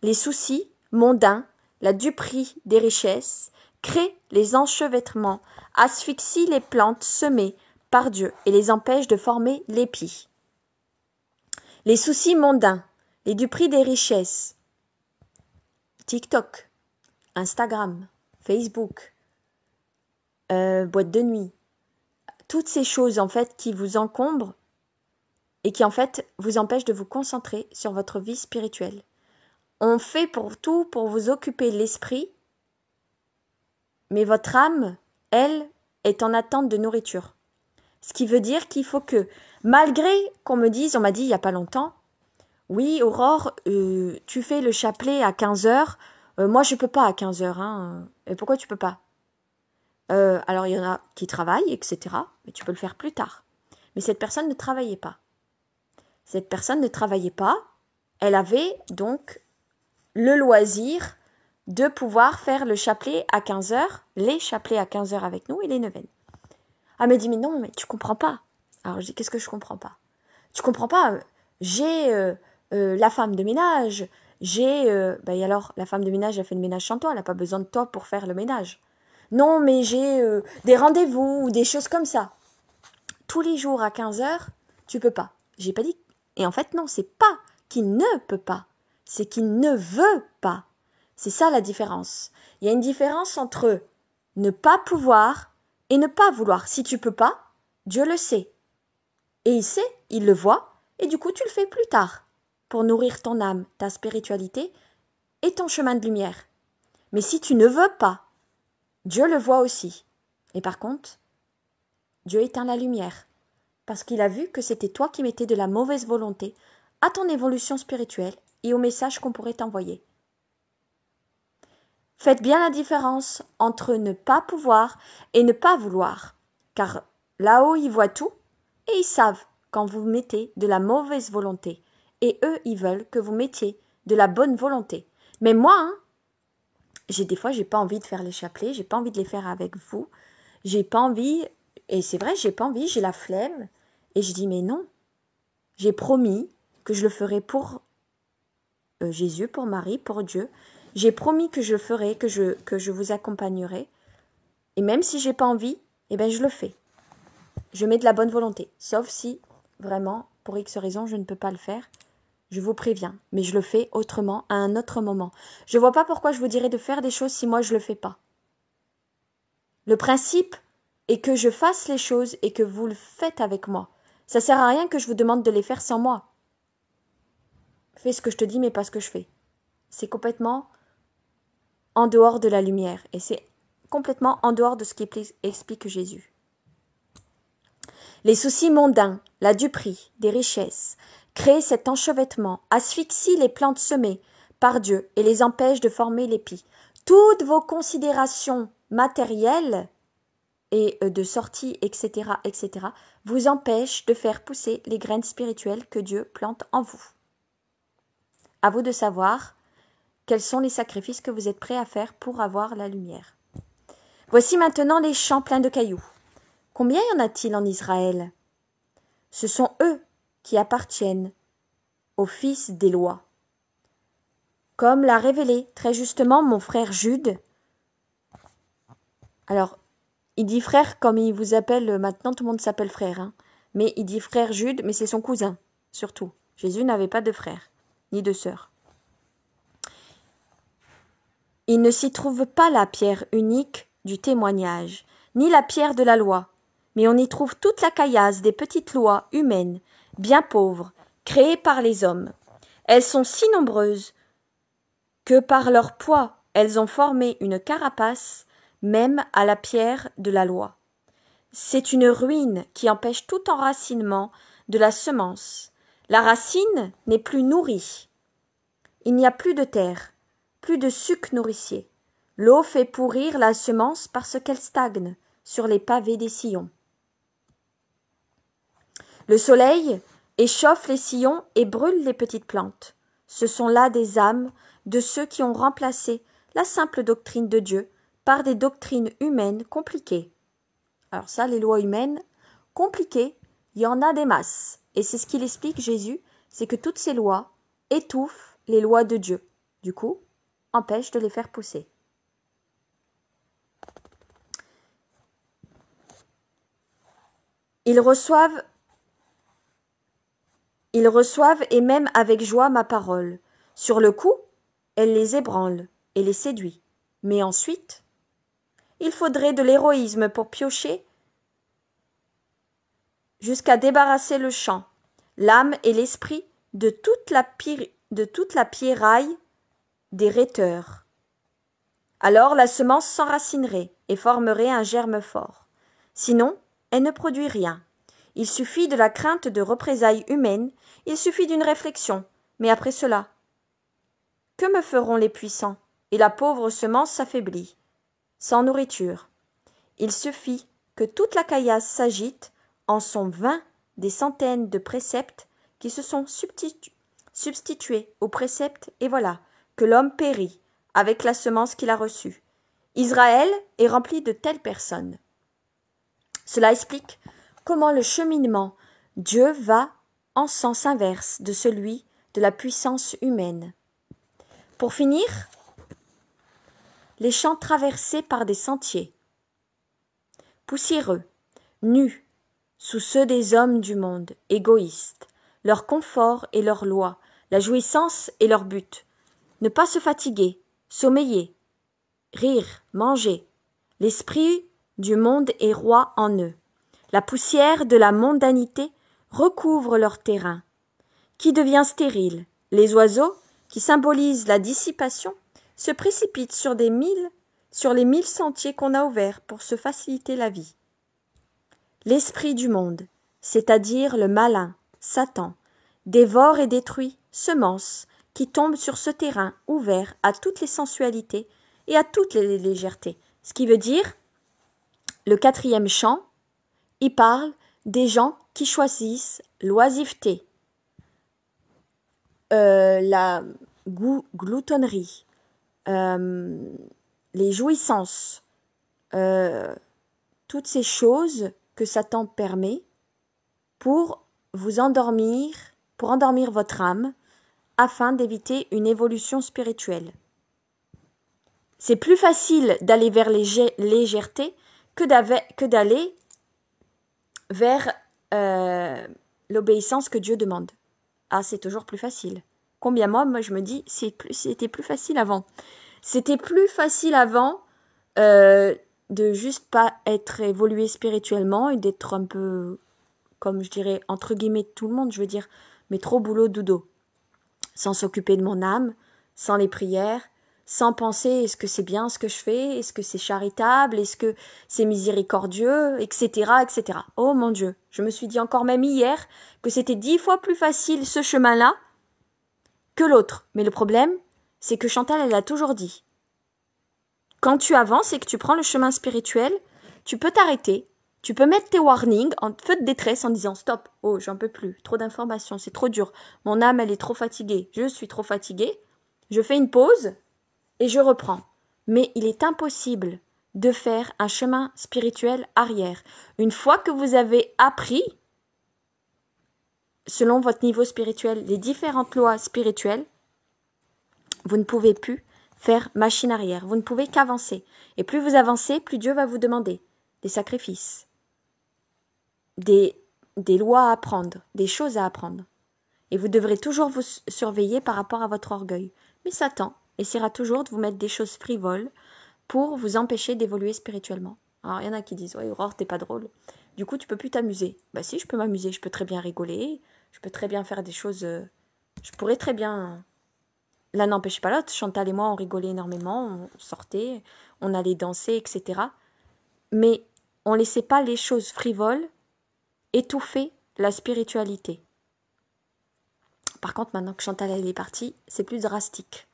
Les soucis mondains, la duperie des richesses, créent les enchevêtrements, asphyxient les plantes semées par Dieu et les empêchent de former l'épi. Les soucis mondains, les duperies des richesses, TikTok, Instagram, Facebook, boîte de nuit, toutes ces choses en fait qui vous encombrent et qui en fait vous empêchent de vous concentrer sur votre vie spirituelle. On fait pour tout pour vous occuper l'esprit, mais votre âme, elle, est en attente de nourriture. Ce qui veut dire qu'il faut que, malgré qu'on me dise, on m'a dit il n'y a pas longtemps, oui Aurore, tu fais le chapelet à 15h, moi je peux pas à 15h, hein. Et pourquoi tu peux pas? Alors il y en a qui travaillent, etc., mais tu peux le faire plus tard. Mais cette personne ne travaillait pas. Elle avait donc le loisir de pouvoir faire le chapelet à 15 heures, les chapelets à 15 heures avec nous et les neuvaines. Ah, mais dit, mais non, mais tu comprends pas. Alors je dis, qu'est-ce que je comprends pas? Tu comprends pas, j'ai la femme de ménage, j'ai... et alors, la femme de ménage, elle fait le ménage sans toi, elle n'a pas besoin de toi pour faire le ménage. Non, mais j'ai des rendez-vous ou des choses comme ça. Tous les jours à 15 heures, tu peux pas. J'ai pas dit... Et en fait, non, c'est pas qu'il ne peut pas, c'est qu'il ne veut pas. C'est ça la différence. Il y a une différence entre ne pas pouvoir et ne pas vouloir. Si tu peux pas, Dieu le sait. Et il sait, il le voit, et du coup tu le fais plus tard, pour nourrir ton âme, ta spiritualité et ton chemin de lumière. Mais si tu ne veux pas, Dieu le voit aussi. Et par contre, Dieu éteint la lumière, parce qu'il a vu que c'était toi qui mettais de la mauvaise volonté à ton évolution spirituelle et au message qu'on pourrait t'envoyer. Faites bien la différence entre ne pas pouvoir et ne pas vouloir, car là-haut ils voient tout et ils savent quand vous mettez de la mauvaise volonté, et eux ils veulent que vous mettiez de la bonne volonté. Mais moi, des fois j'ai pas envie de faire les chapelets, j'ai pas envie de les faire avec vous, j'ai pas envie, et c'est vrai j'ai pas envie, j'ai la flemme, et je dis mais non, j'ai promis que je le ferai pour Jésus, pour Marie, pour Dieu. J'ai promis que je le ferai, que je vous accompagnerai. Et même si j'ai pas envie, eh ben je le fais. Je mets de la bonne volonté. Sauf si, vraiment, pour X raison, je ne peux pas le faire. Je vous préviens. Mais je le fais autrement, à un autre moment. Je vois pas pourquoi je vous dirais de faire des choses si moi je le fais pas. Le principe est que je fasse les choses et que vous le faites avec moi. Ça sert à rien que je vous demande de les faire sans moi. Fais ce que je te dis, mais pas ce que je fais. C'est complètement en dehors de la lumière. Et c'est complètement en dehors de ce qu'explique Jésus. Les soucis mondains, la duperie, des richesses, créent cet enchevêtrement, asphyxient les plantes semées par Dieu et les empêchent de former l'épi. Toutes vos considérations matérielles et de sortie, etc., vous empêchent de faire pousser les graines spirituelles que Dieu plante en vous. À vous de savoir quels sont les sacrifices que vous êtes prêts à faire pour avoir la lumière. Voici maintenant les champs pleins de cailloux. Combien y en a-t-il en Israël? Ce sont eux qui appartiennent aux fils des lois. Comme l'a révélé très justement mon frère Jude. Alors, il dit frère comme il vous appelle, maintenant tout le monde s'appelle frère, hein. Mais il dit frère Jude, mais c'est son cousin, surtout. Jésus n'avait pas de frère, ni de sœur. Il ne s'y trouve pas la pierre unique du témoignage, ni la pierre de la loi, mais on y trouve toute la caillasse des petites lois humaines, bien pauvres, créées par les hommes. Elles sont si nombreuses que par leur poids elles ont formé une carapace même à la pierre de la loi. C'est une ruine qui empêche tout enracinement de la semence. La racine n'est plus nourrie. Il n'y a plus de terre, plus de suc nourricier. L'eau fait pourrir la semence parce qu'elle stagne sur les pavés des sillons. Le soleil échauffe les sillons et brûle les petites plantes. Ce sont là des âmes de ceux qui ont remplacé la simple doctrine de Dieu par des doctrines humaines compliquées. Alors ça, les lois humaines compliquées, il y en a des masses. Et c'est ce qu'il explique Jésus, c'est que toutes ces lois étouffent les lois de Dieu. Du coup, empêchent de les faire pousser. Ils reçoivent et même avec joie ma parole. Sur le coup, elle les ébranle et les séduit. Mais ensuite, il faudrait de l'héroïsme pour piocher jusqu'à débarrasser le champ, l'âme et l'esprit de toute la pierraille des rhéteurs. Alors la semence s'enracinerait et formerait un germe fort. Sinon, elle ne produit rien. Il suffit de la crainte de représailles humaines, il suffit d'une réflexion. Mais après cela, que me feront les puissants? Et la pauvre semence s'affaiblit, sans nourriture. Il suffit que toute la caillasse s'agite, en sont 20 des centaines de préceptes qui se sont substitués aux préceptes, et voilà, que l'homme périt, avec la semence qu'il a reçue. Israël est rempli de telles personnes. Cela explique comment le cheminement Dieu va en sens inverse de celui de la puissance humaine. Pour finir, les champs traversés par des sentiers, poussiéreux, nus, sous ceux des hommes du monde, égoïstes, leur confort et leur loi, la jouissance et leur but, ne pas se fatiguer, sommeiller, rire, manger, l'esprit du monde est roi en eux. La poussière de la mondanité recouvre leur terrain, qui devient stérile. Les oiseaux, qui symbolisent la dissipation, se précipitent sur les 1000 sentiers qu'on a ouverts pour se faciliter la vie. L'esprit du monde, c'est-à-dire le malin, Satan, dévore et détruit, semence, qui tombe sur ce terrain ouvert à toutes les sensualités et à toutes les légèretés. Ce qui veut dire, le 4e chant, il parle des gens qui choisissent l'oisiveté, la gloutonnerie, les jouissances, toutes ces choses que Satan permet pour vous endormir, pour endormir votre âme, afin d'éviter une évolution spirituelle. C'est plus facile d'aller vers les légèretés que d'aller vers l'obéissance que Dieu demande. Ah, c'est toujours plus facile. Combien moi je me dis, c'était plus facile avant. C'était plus facile avant de juste pas être évolué spirituellement et d'être un peu, comme je dirais, entre guillemets, tout le monde, je veux dire, mais trop boulot dodo. Sans s'occuper de mon âme, sans les prières, sans penser est-ce que c'est bien ce que je fais, est-ce que c'est charitable, est-ce que c'est miséricordieux, etc., etc. Oh mon Dieu, je me suis dit encore même hier que c'était 10 fois plus facile ce chemin-là que l'autre. Mais le problème, c'est que Chantal, elle a toujours dit, quand tu avances et que tu prends le chemin spirituel, tu peux t'arrêter, tu peux mettre tes warnings en feu de détresse en disant stop, oh j'en peux plus, trop d'informations, c'est trop dur, mon âme elle est trop fatiguée, je suis trop fatiguée, je fais une pause et je reprends. Mais il est impossible de faire un chemin spirituel arrière. Une fois que vous avez appris, selon votre niveau spirituel, les différentes lois spirituelles, vous ne pouvez plus faire machine arrière. Vous ne pouvez qu'avancer. Et plus vous avancez, plus Dieu va vous demander des sacrifices, des lois à apprendre, des choses à apprendre. Et vous devrez toujours vous surveiller par rapport à votre orgueil. Mais Satan essaiera toujours de vous mettre des choses frivoles pour vous empêcher d'évoluer spirituellement. Alors, il y en a qui disent « Ouais, Aurore, t'es pas drôle. Du coup, tu peux plus t'amuser. » Bah si, je peux m'amuser. Je peux très bien rigoler. Je peux très bien faire des choses... je pourrais très bien... L'un n'empêche pas l'autre. Chantal et moi, on rigolait énormément. On sortait, on allait danser, etc. Mais on laissait pas les choses frivoles étouffer la spiritualité. Par contre, maintenant que Chantal elle est partie, c'est plus drastique.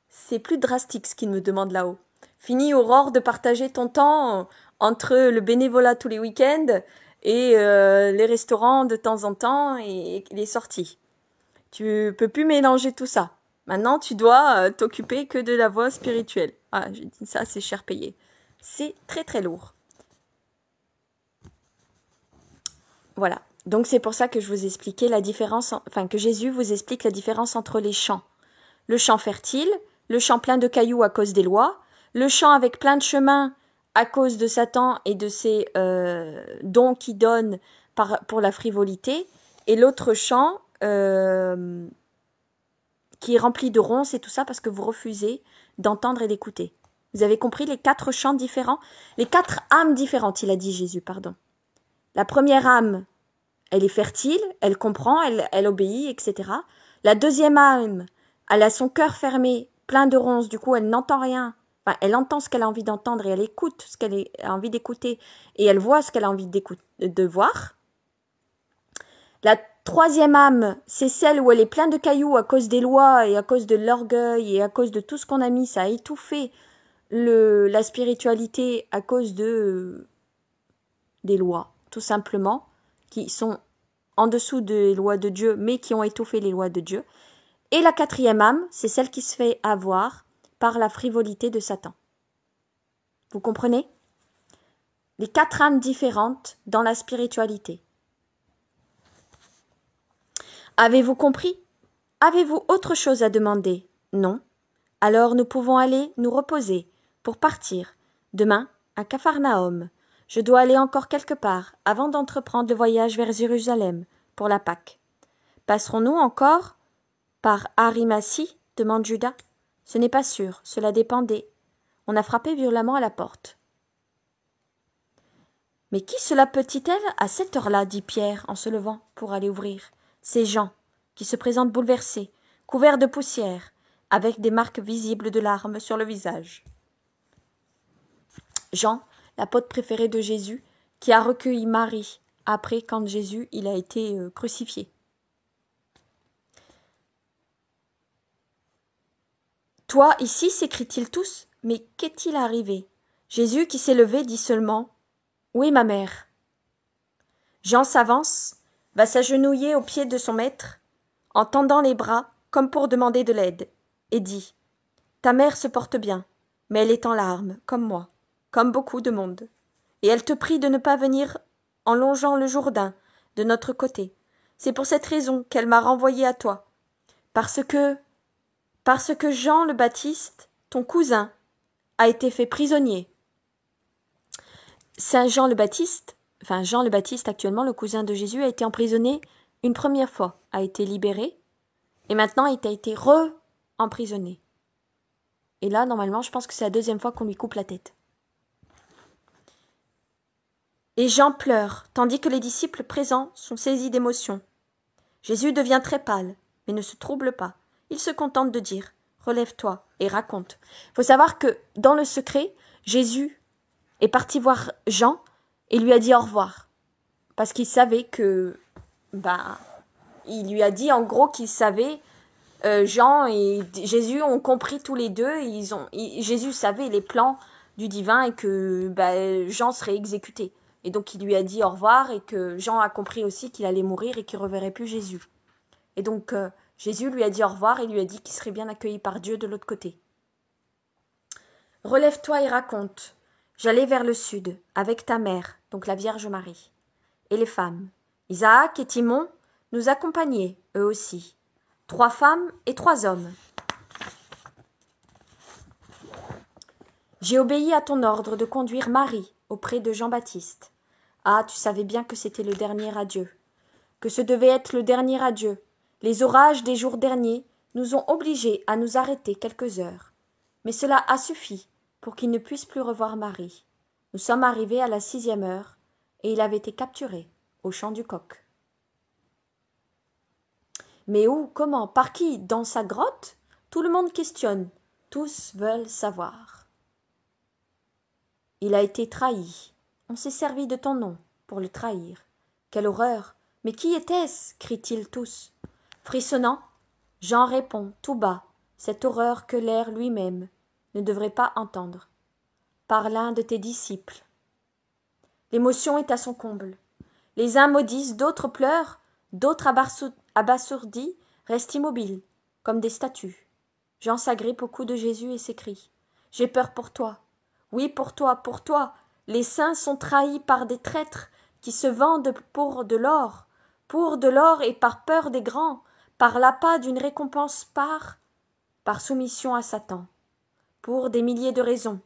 C'est plus drastique ce qu'il me demande là-haut. Fini, Aurore, de partager ton temps entre le bénévolat tous les week-ends et les restaurants de temps en temps et les sorties. Tu peux plus mélanger tout ça. Maintenant, tu dois t'occuper que de la voie spirituelle. Ah, j'ai dit ça, c'est cher payé. C'est très très lourd. Voilà. Donc c'est pour ça que je vous expliquais la différence, enfin que Jésus vous explique la différence entre les champs. Le champ fertile, le champ plein de cailloux à cause des lois, le champ avec plein de chemins à cause de Satan et de ses dons qu'il donne pour la frivolité, et l'autre champ qui est rempli de ronces et tout ça parce que vous refusez d'entendre et d'écouter. Vous avez compris les 4 champs différents, les 4 âmes différentes, il a dit Jésus, pardon. La première âme, elle est fertile, elle comprend, elle obéit, etc. La deuxième âme, elle a son cœur fermé, plein de ronces, du coup elle n'entend rien. Enfin, elle entend ce qu'elle a envie d'entendre et elle écoute ce qu'elle a envie d'écouter et elle voit ce qu'elle a envie de voir. La troisième âme, c'est celle où elle est pleine de cailloux à cause des lois et à cause de l'orgueil et à cause de tout ce qu'on a mis, ça a étouffé la spiritualité à cause des lois, tout simplement, qui sont en dessous des lois de Dieu, mais qui ont étouffé les lois de Dieu. Et la quatrième âme, c'est celle qui se fait avoir par la frivolité de Satan. Vous comprenez? Les 4 âmes différentes dans la spiritualité. Avez-vous compris? Avez-vous autre chose à demander? Non? Alors nous pouvons aller nous reposer pour partir. Demain, à Capharnaüm. Je dois aller encore quelque part avant d'entreprendre le voyage vers Jérusalem pour la Pâque. Passerons-nous encore par Arimathie? Demande Judas. Ce n'est pas sûr, cela dépendait. On a frappé violemment à la porte. Mais qui cela peut-il à cette heure-là? Dit Pierre en se levant pour aller ouvrir. C'est Jean, qui se présente bouleversé, couvert de poussière, avec des marques visibles de larmes sur le visage. Jean, l'apôtre préféré de Jésus, qui a recueilli Marie après quand Jésus il a été crucifié. Toi, ici, s'écrient-ils tous, mais qu'est-il arrivé? Jésus, qui s'est levé, dit seulement « Où est ma mère ?» Jean s'avance, va s'agenouiller aux pieds de son maître, en tendant les bras comme pour demander de l'aide, et dit « Ta mère se porte bien, mais elle est en larmes, comme moi, comme beaucoup de monde, et elle te prie de ne pas venir en longeant le Jourdain de notre côté. C'est pour cette raison qu'elle m'a renvoyé à toi, parce que Jean le Baptiste, ton cousin, a été fait prisonnier. » Jean le Baptiste actuellement, le cousin de Jésus, a été emprisonné une première fois, a été libéré, et maintenant il a été re-emprisonné. Et là, normalement, je pense que c'est la deuxième fois qu'on lui coupe la tête. Et Jean pleure, tandis que les disciples présents sont saisis d'émotion. Jésus devient très pâle, mais ne se trouble pas. Il se contente de dire « Relève-toi et raconte ». Il faut savoir que, dans le secret, Jésus est parti voir Jean et lui a dit au revoir. Parce qu'il savait que... il lui a dit en gros qu'il savait... Jean et Jésus ont compris tous les deux. Jésus savait les plans du divin et que Jean serait exécuté. Et donc il lui a dit au revoir et que Jean a compris aussi qu'il allait mourir et qu'il ne reverrait plus Jésus. Et donc Jésus lui a dit au revoir et lui a dit qu'il serait bien accueilli par Dieu de l'autre côté. « Relève-toi et raconte. J'allais vers le sud, avec ta mère, donc la Vierge Marie, et les femmes. Isaac et Timon nous accompagnaient, eux aussi. 3 femmes et 3 hommes. J'ai obéi à ton ordre de conduire Marie auprès de Jean-Baptiste. Ah, tu savais bien que c'était le dernier adieu, que ce devait être le dernier adieu. Les orages des jours derniers nous ont obligés à nous arrêter quelques heures. Mais cela a suffi pour qu'il ne puisse plus revoir Marie. Nous sommes arrivés à la 6e heure, et il avait été capturé au champ du Coq. Mais où, comment, par qui, dans sa grotte? Tout le monde questionne, tous veulent savoir. Il a été trahi, on s'est servi de ton nom pour le trahir. Quelle horreur! Mais qui était-ce? Crient-ils tous. Frissonnant, Jean répond tout bas, cette horreur que l'air lui-même ne devrait pas entendre. Par l'un de tes disciples. L'émotion est à son comble. Les uns maudissent, d'autres pleurent, d'autres abasourdis restent immobiles, comme des statues. Jean s'agrippe au cou de Jésus et s'écrie « J'ai peur pour toi. Oui, pour toi, pour toi. Les saints sont trahis par des traîtres qui se vendent pour de l'or et par peur des grands, par l'appât d'une récompense par soumission à Satan. Pour des milliers de raisons.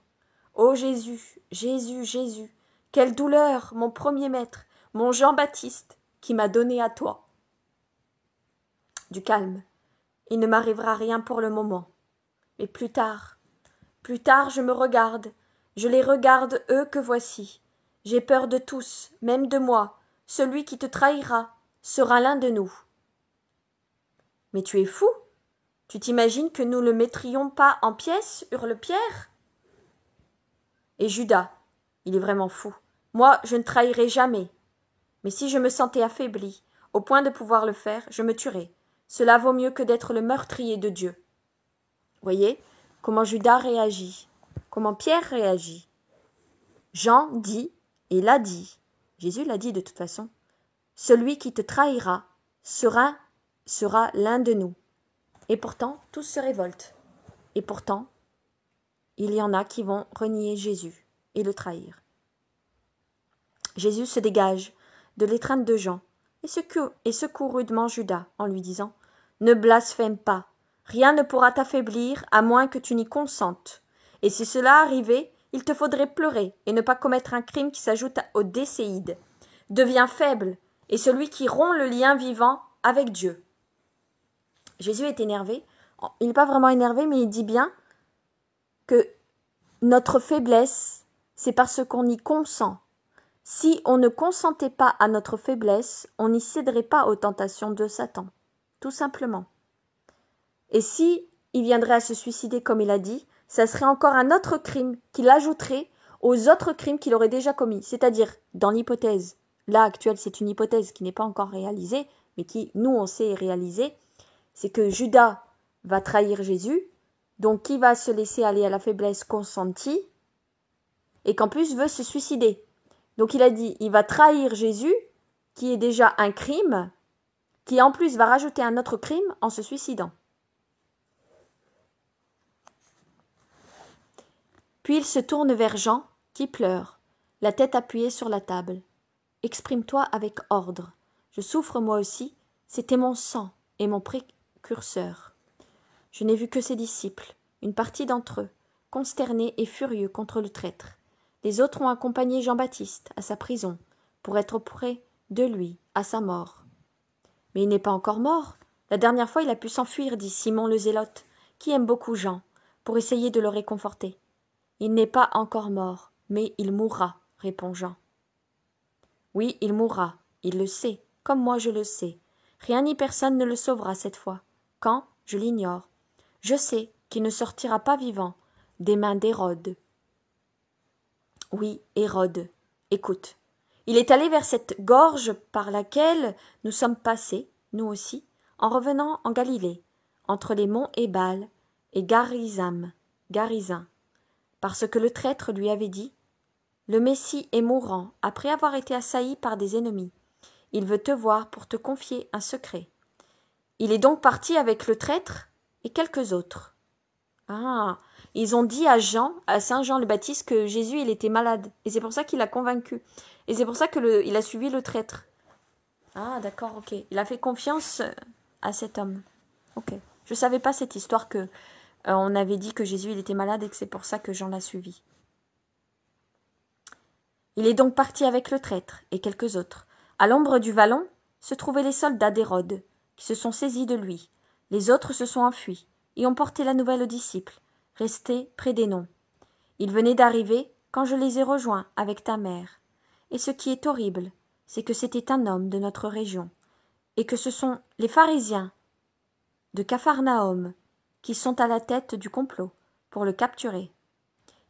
Ô Jésus, Jésus, Jésus, quelle douleur, mon premier maître, mon Jean-Baptiste, qui m'a donné à toi. » Du calme. Il ne m'arrivera rien pour le moment. Mais plus tard, je me regarde, je les regarde eux que voici. J'ai peur de tous, même de moi. Celui qui te trahira sera l'un de nous. Mais tu es fou? Tu t'imagines que nous le mettrions pas en pièces? Hurle Pierre. Et Judas, il est vraiment fou. Moi, je ne trahirai jamais. Mais si je me sentais affaibli, au point de pouvoir le faire, je me tuerais. Cela vaut mieux que d'être le meurtrier de Dieu. Voyez comment Judas réagit, comment Pierre réagit. Jean dit, et l'a dit, Jésus l'a dit de toute façon, celui qui te trahira sera l'un de nous. Et pourtant, tous se révoltent. Et pourtant, il y en a qui vont renier Jésus et le trahir. Jésus se dégage de l'étreinte de Jean et secoue rudement Judas en lui disant « Ne blasphème pas, rien ne pourra t'affaiblir à moins que tu n'y consentes. Et si cela arrivait, il te faudrait pleurer et ne pas commettre un crime qui s'ajoute au décéide. Deviens faible, et celui qui rompt le lien vivant avec Dieu. » Jésus est énervé. Il n'est pas vraiment énervé, mais il dit bien que notre faiblesse, c'est parce qu'on y consent. Si on ne consentait pas à notre faiblesse, on n'y céderait pas aux tentations de Satan, tout simplement. Et si il viendrait à se suicider comme il a dit, ça serait encore un autre crime qu'il ajouterait aux autres crimes qu'il aurait déjà commis. C'est-à-dire, dans l'hypothèse, là actuelle c'est une hypothèse qui n'est pas encore réalisée, mais qui, nous on sait, est réalisée, c'est que Judas va trahir Jésus, donc qui va se laisser aller à la faiblesse consentie, et qu'en plus veut se suicider. Donc il a dit, il va trahir Jésus, qui est déjà un crime, qui en plus va rajouter un autre crime en se suicidant. Puis il se tourne vers Jean, qui pleure, la tête appuyée sur la table. « Exprime-toi avec ordre. Je souffre moi aussi, c'était mon sang et mon précurseur. Je n'ai vu que ses disciples, une partie d'entre eux, consternés et furieux contre le traître. Les autres ont accompagné Jean-Baptiste à sa prison, pour être auprès de lui, à sa mort. Mais il n'est pas encore mort. La dernière fois, il a pu s'enfuir, dit Simon le Zélote, qui aime beaucoup Jean, pour essayer de le réconforter. Il n'est pas encore mort, mais il mourra, répond Jean. Oui, il mourra, il le sait, comme moi je le sais. Rien ni personne ne le sauvera cette fois. Quand, je l'ignore. Je sais qu'il ne sortira pas vivant des mains d'Hérode. Oui, Hérode. Écoute. Il est allé vers cette gorge par laquelle nous sommes passés, nous aussi, en revenant en Galilée, entre les monts Ébal et Garizim, parce que le traître lui avait dit « Le Messie est mourant, après avoir été assailli par des ennemis. Il veut te voir pour te confier un secret. » Il est donc parti avec le traître et quelques autres. Ah, ils ont dit à Saint Jean le Baptiste, que Jésus il était malade, et c'est pour ça qu'il l'a convaincu. Et c'est pour ça que il a suivi le traître. Ah, d'accord, ok. Il a fait confiance à cet homme. Ok. Je savais pas cette histoire que on avait dit que Jésus il était malade et que c'est pour ça que Jean l'a suivi. Il est donc parti avec le traître et quelques autres. À l'ombre du vallon se trouvaient les soldats d'Hérode, qui se sont saisis de lui. Les autres se sont enfuis et ont porté la nouvelle aux disciples, restés près des noms. Ils venaient d'arriver quand je les ai rejoints avec ta mère. Et ce qui est horrible, c'est que c'était un homme de notre région, et que ce sont les pharisiens de Capharnaüm qui sont à la tête du complot pour le capturer.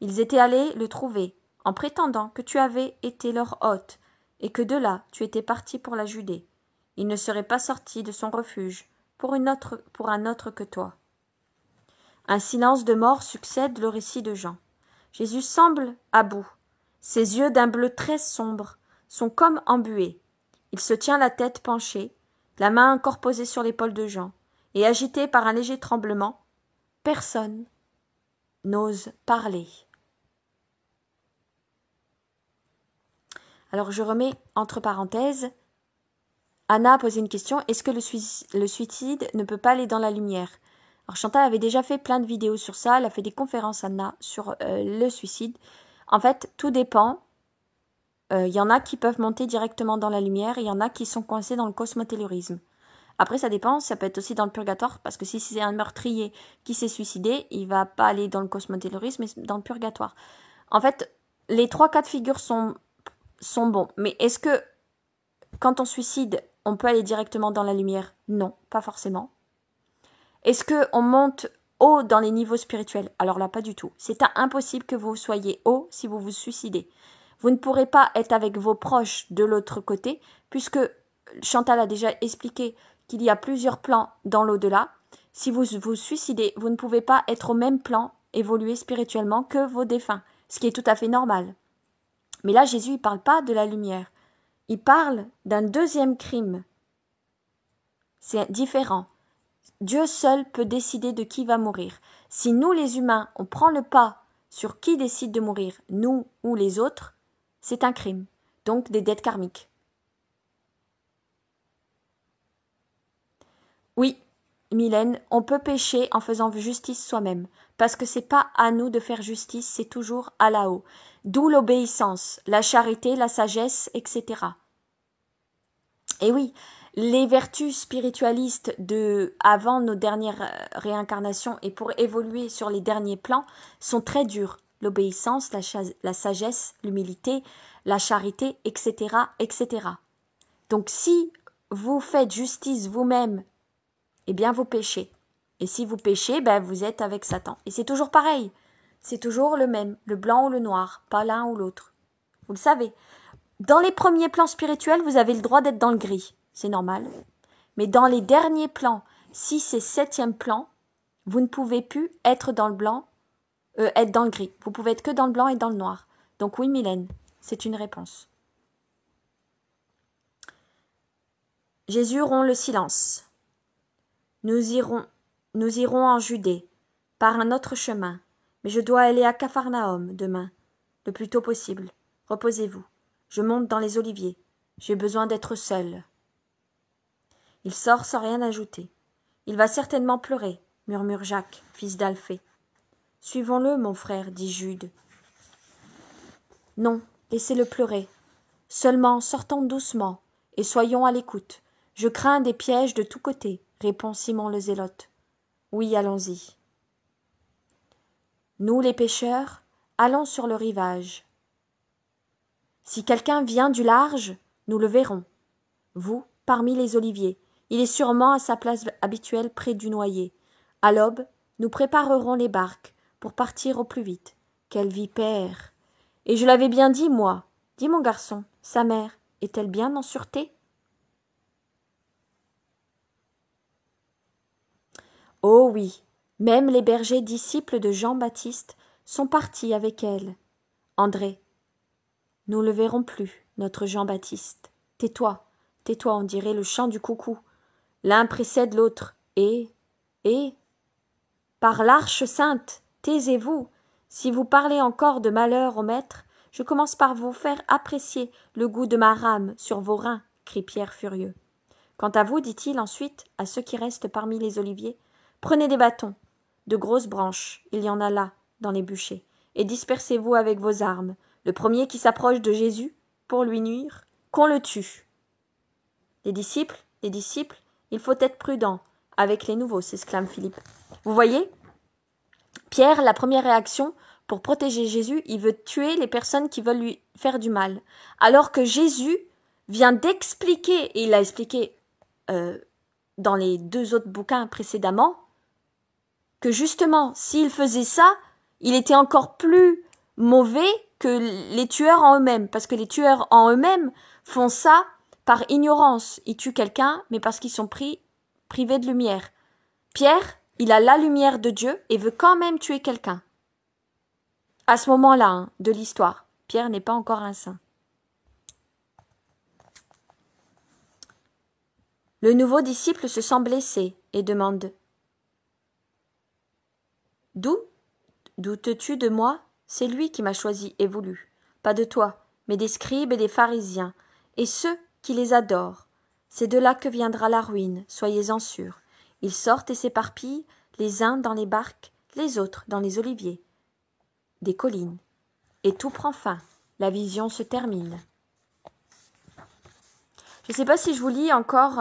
Ils étaient allés le trouver, en prétendant que tu avais été leur hôte, et que de là tu étais parti pour la Judée. Il ne serait pas sorti de son refuge pour un autre que toi. Un silence de mort succède le récit de Jean. Jésus semble à bout. Ses yeux d'un bleu très sombre sont comme embués. Il se tient la tête penchée, la main encore posée sur l'épaule de Jean, et agité par un léger tremblement. Personne n'ose parler. Alors je remets entre parenthèses. Anna a posé une question. Est-ce que le suicide ne peut pas aller dans la lumière? Alors Chantal avait déjà fait plein de vidéos sur ça. Elle a fait des conférences, Anna, sur le suicide. En fait, tout dépend. Y en a qui peuvent monter directement dans la lumière. Il y en a qui sont coincés dans le cosmotellurisme. Après, ça dépend. Ça peut être aussi dans le purgatoire. Parce que si c'est un meurtrier qui s'est suicidé, il va pas aller dans le cosmotellurisme, mais dans le purgatoire. En fait, les 3 cas de figure sont bons. Mais est-ce que quand on suicide, on peut aller directement dans la lumière? Non, pas forcément. Est-ce qu'on monte haut dans les niveaux spirituels? Alors là, pas du tout. C'est impossible que vous soyez haut si vous vous suicidez. Vous ne pourrez pas être avec vos proches de l'autre côté, puisque Chantal a déjà expliqué qu'il y a plusieurs plans dans l'au-delà. Si vous vous suicidez, vous ne pouvez pas être au même plan, évoluer spirituellement que vos défunts, ce qui est tout à fait normal. Mais là, Jésus, il ne parle pas de la lumière. Il parle d'un deuxième crime. C'est différent. Dieu seul peut décider de qui va mourir. Si nous, les humains, on prend le pas sur qui décide de mourir, nous ou les autres, c'est un crime. Donc des dettes karmiques. Oui, Mylène, on peut pécher en faisant justice soi-même, parce que c'est pas à nous de faire justice, c'est toujours à là-haut. D'où l'obéissance, la charité, la sagesse, etc. Et oui, les vertus spiritualistes de avant nos dernières réincarnations et pour évoluer sur les derniers plans sont très dures. L'obéissance, la sagesse, l'humilité, la charité, etc., etc. Donc si vous faites justice vous-même, eh bien vous péchez. Et si vous péchez, ben vous êtes avec Satan. Et c'est toujours pareil. C'est toujours le même, le blanc ou le noir, pas l'un ou l'autre. Vous le savez. Dans les premiers plans spirituels, vous avez le droit d'être dans le gris. C'est normal. Mais dans les derniers plans, 6 et 7e plan, vous ne pouvez plus être dans le blanc, être dans le gris. Vous pouvez être que dans le blanc et dans le noir. Donc oui, Mylène, c'est une réponse. Jésus rompt le silence. Nous irons en Judée, par un autre chemin, mais je dois aller à Capharnaüm demain, le plus tôt possible. Reposez-vous. Je monte dans les oliviers. J'ai besoin d'être seul. Il sort sans rien ajouter. Il va certainement pleurer, murmure Jacques, fils d'Alphée. Suivons-le, mon frère, dit Jude. Non, laissez-le pleurer. Seulement sortons doucement et soyons à l'écoute. Je crains des pièges de tous côtés, répond Simon le Zélote. Oui, allons-y. Nous, les pêcheurs, allons sur le rivage. Si quelqu'un vient du large, nous le verrons. Vous, parmi les oliviers, il est sûrement à sa place habituelle près du noyer. À l'aube, nous préparerons les barques pour partir au plus vite. Quelle vipère! Et je l'avais bien dit, moi. Dis, mon garçon, sa mère est-elle bien en sûreté? Oh oui, même les bergers disciples de Jean-Baptiste sont partis avec elle. André, nous le verrons plus, notre Jean-Baptiste. Tais-toi, tais-toi, on dirait le chant du coucou. L'un précède l'autre, et, par l'Arche sainte, taisez-vous. Si vous parlez encore de malheur au maître, je commence par vous faire apprécier le goût de ma rame sur vos reins, crie Pierre furieux. Quant à vous, dit-il ensuite à ceux qui restent parmi les oliviers, prenez des bâtons, de grosses branches, il y en a là, dans les bûchers, et dispersez-vous avec vos armes. Le premier qui s'approche de Jésus, pour lui nuire, qu'on le tue. Les disciples, il faut être prudent avec les nouveaux, s'exclame Philippe. Vous voyez, Pierre, la première réaction, pour protéger Jésus, il veut tuer les personnes qui veulent lui faire du mal. Alors que Jésus vient d'expliquer, et il a expliqué dans les 2 autres bouquins précédemment, que justement, s'il faisait ça, il était encore plus mauvais que les tueurs en eux-mêmes, parce que les tueurs en eux-mêmes font ça par ignorance. Ils tuent quelqu'un, mais parce qu'ils sont privés de lumière. Pierre, il a la lumière de Dieu et veut quand même tuer quelqu'un. À ce moment-là, de l'histoire, Pierre n'est pas encore un saint. Le nouveau disciple se sent blessé et demande « D'où doutes-tu de moi? C'est lui qui m'a choisi et voulu, pas de toi, mais des scribes et des pharisiens, et ceux qui les adorent. C'est de là que viendra la ruine, soyez-en sûrs. Ils sortent et s'éparpillent, les uns dans les barques, les autres dans les oliviers, des collines. Et tout prend fin, la vision se termine. » Je ne sais pas si je vous lis encore...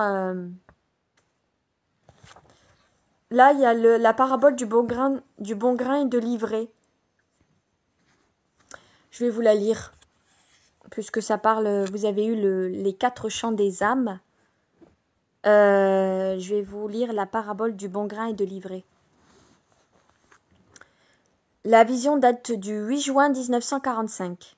Là, il y a la parabole du bon grain et de l'ivraie. Je vais vous la lire, puisque ça parle... Vous avez eu les 4 chants des âmes. Je vais vous lire la parabole du bon grain et de l'ivraie. La vision date du 8 juin 1945.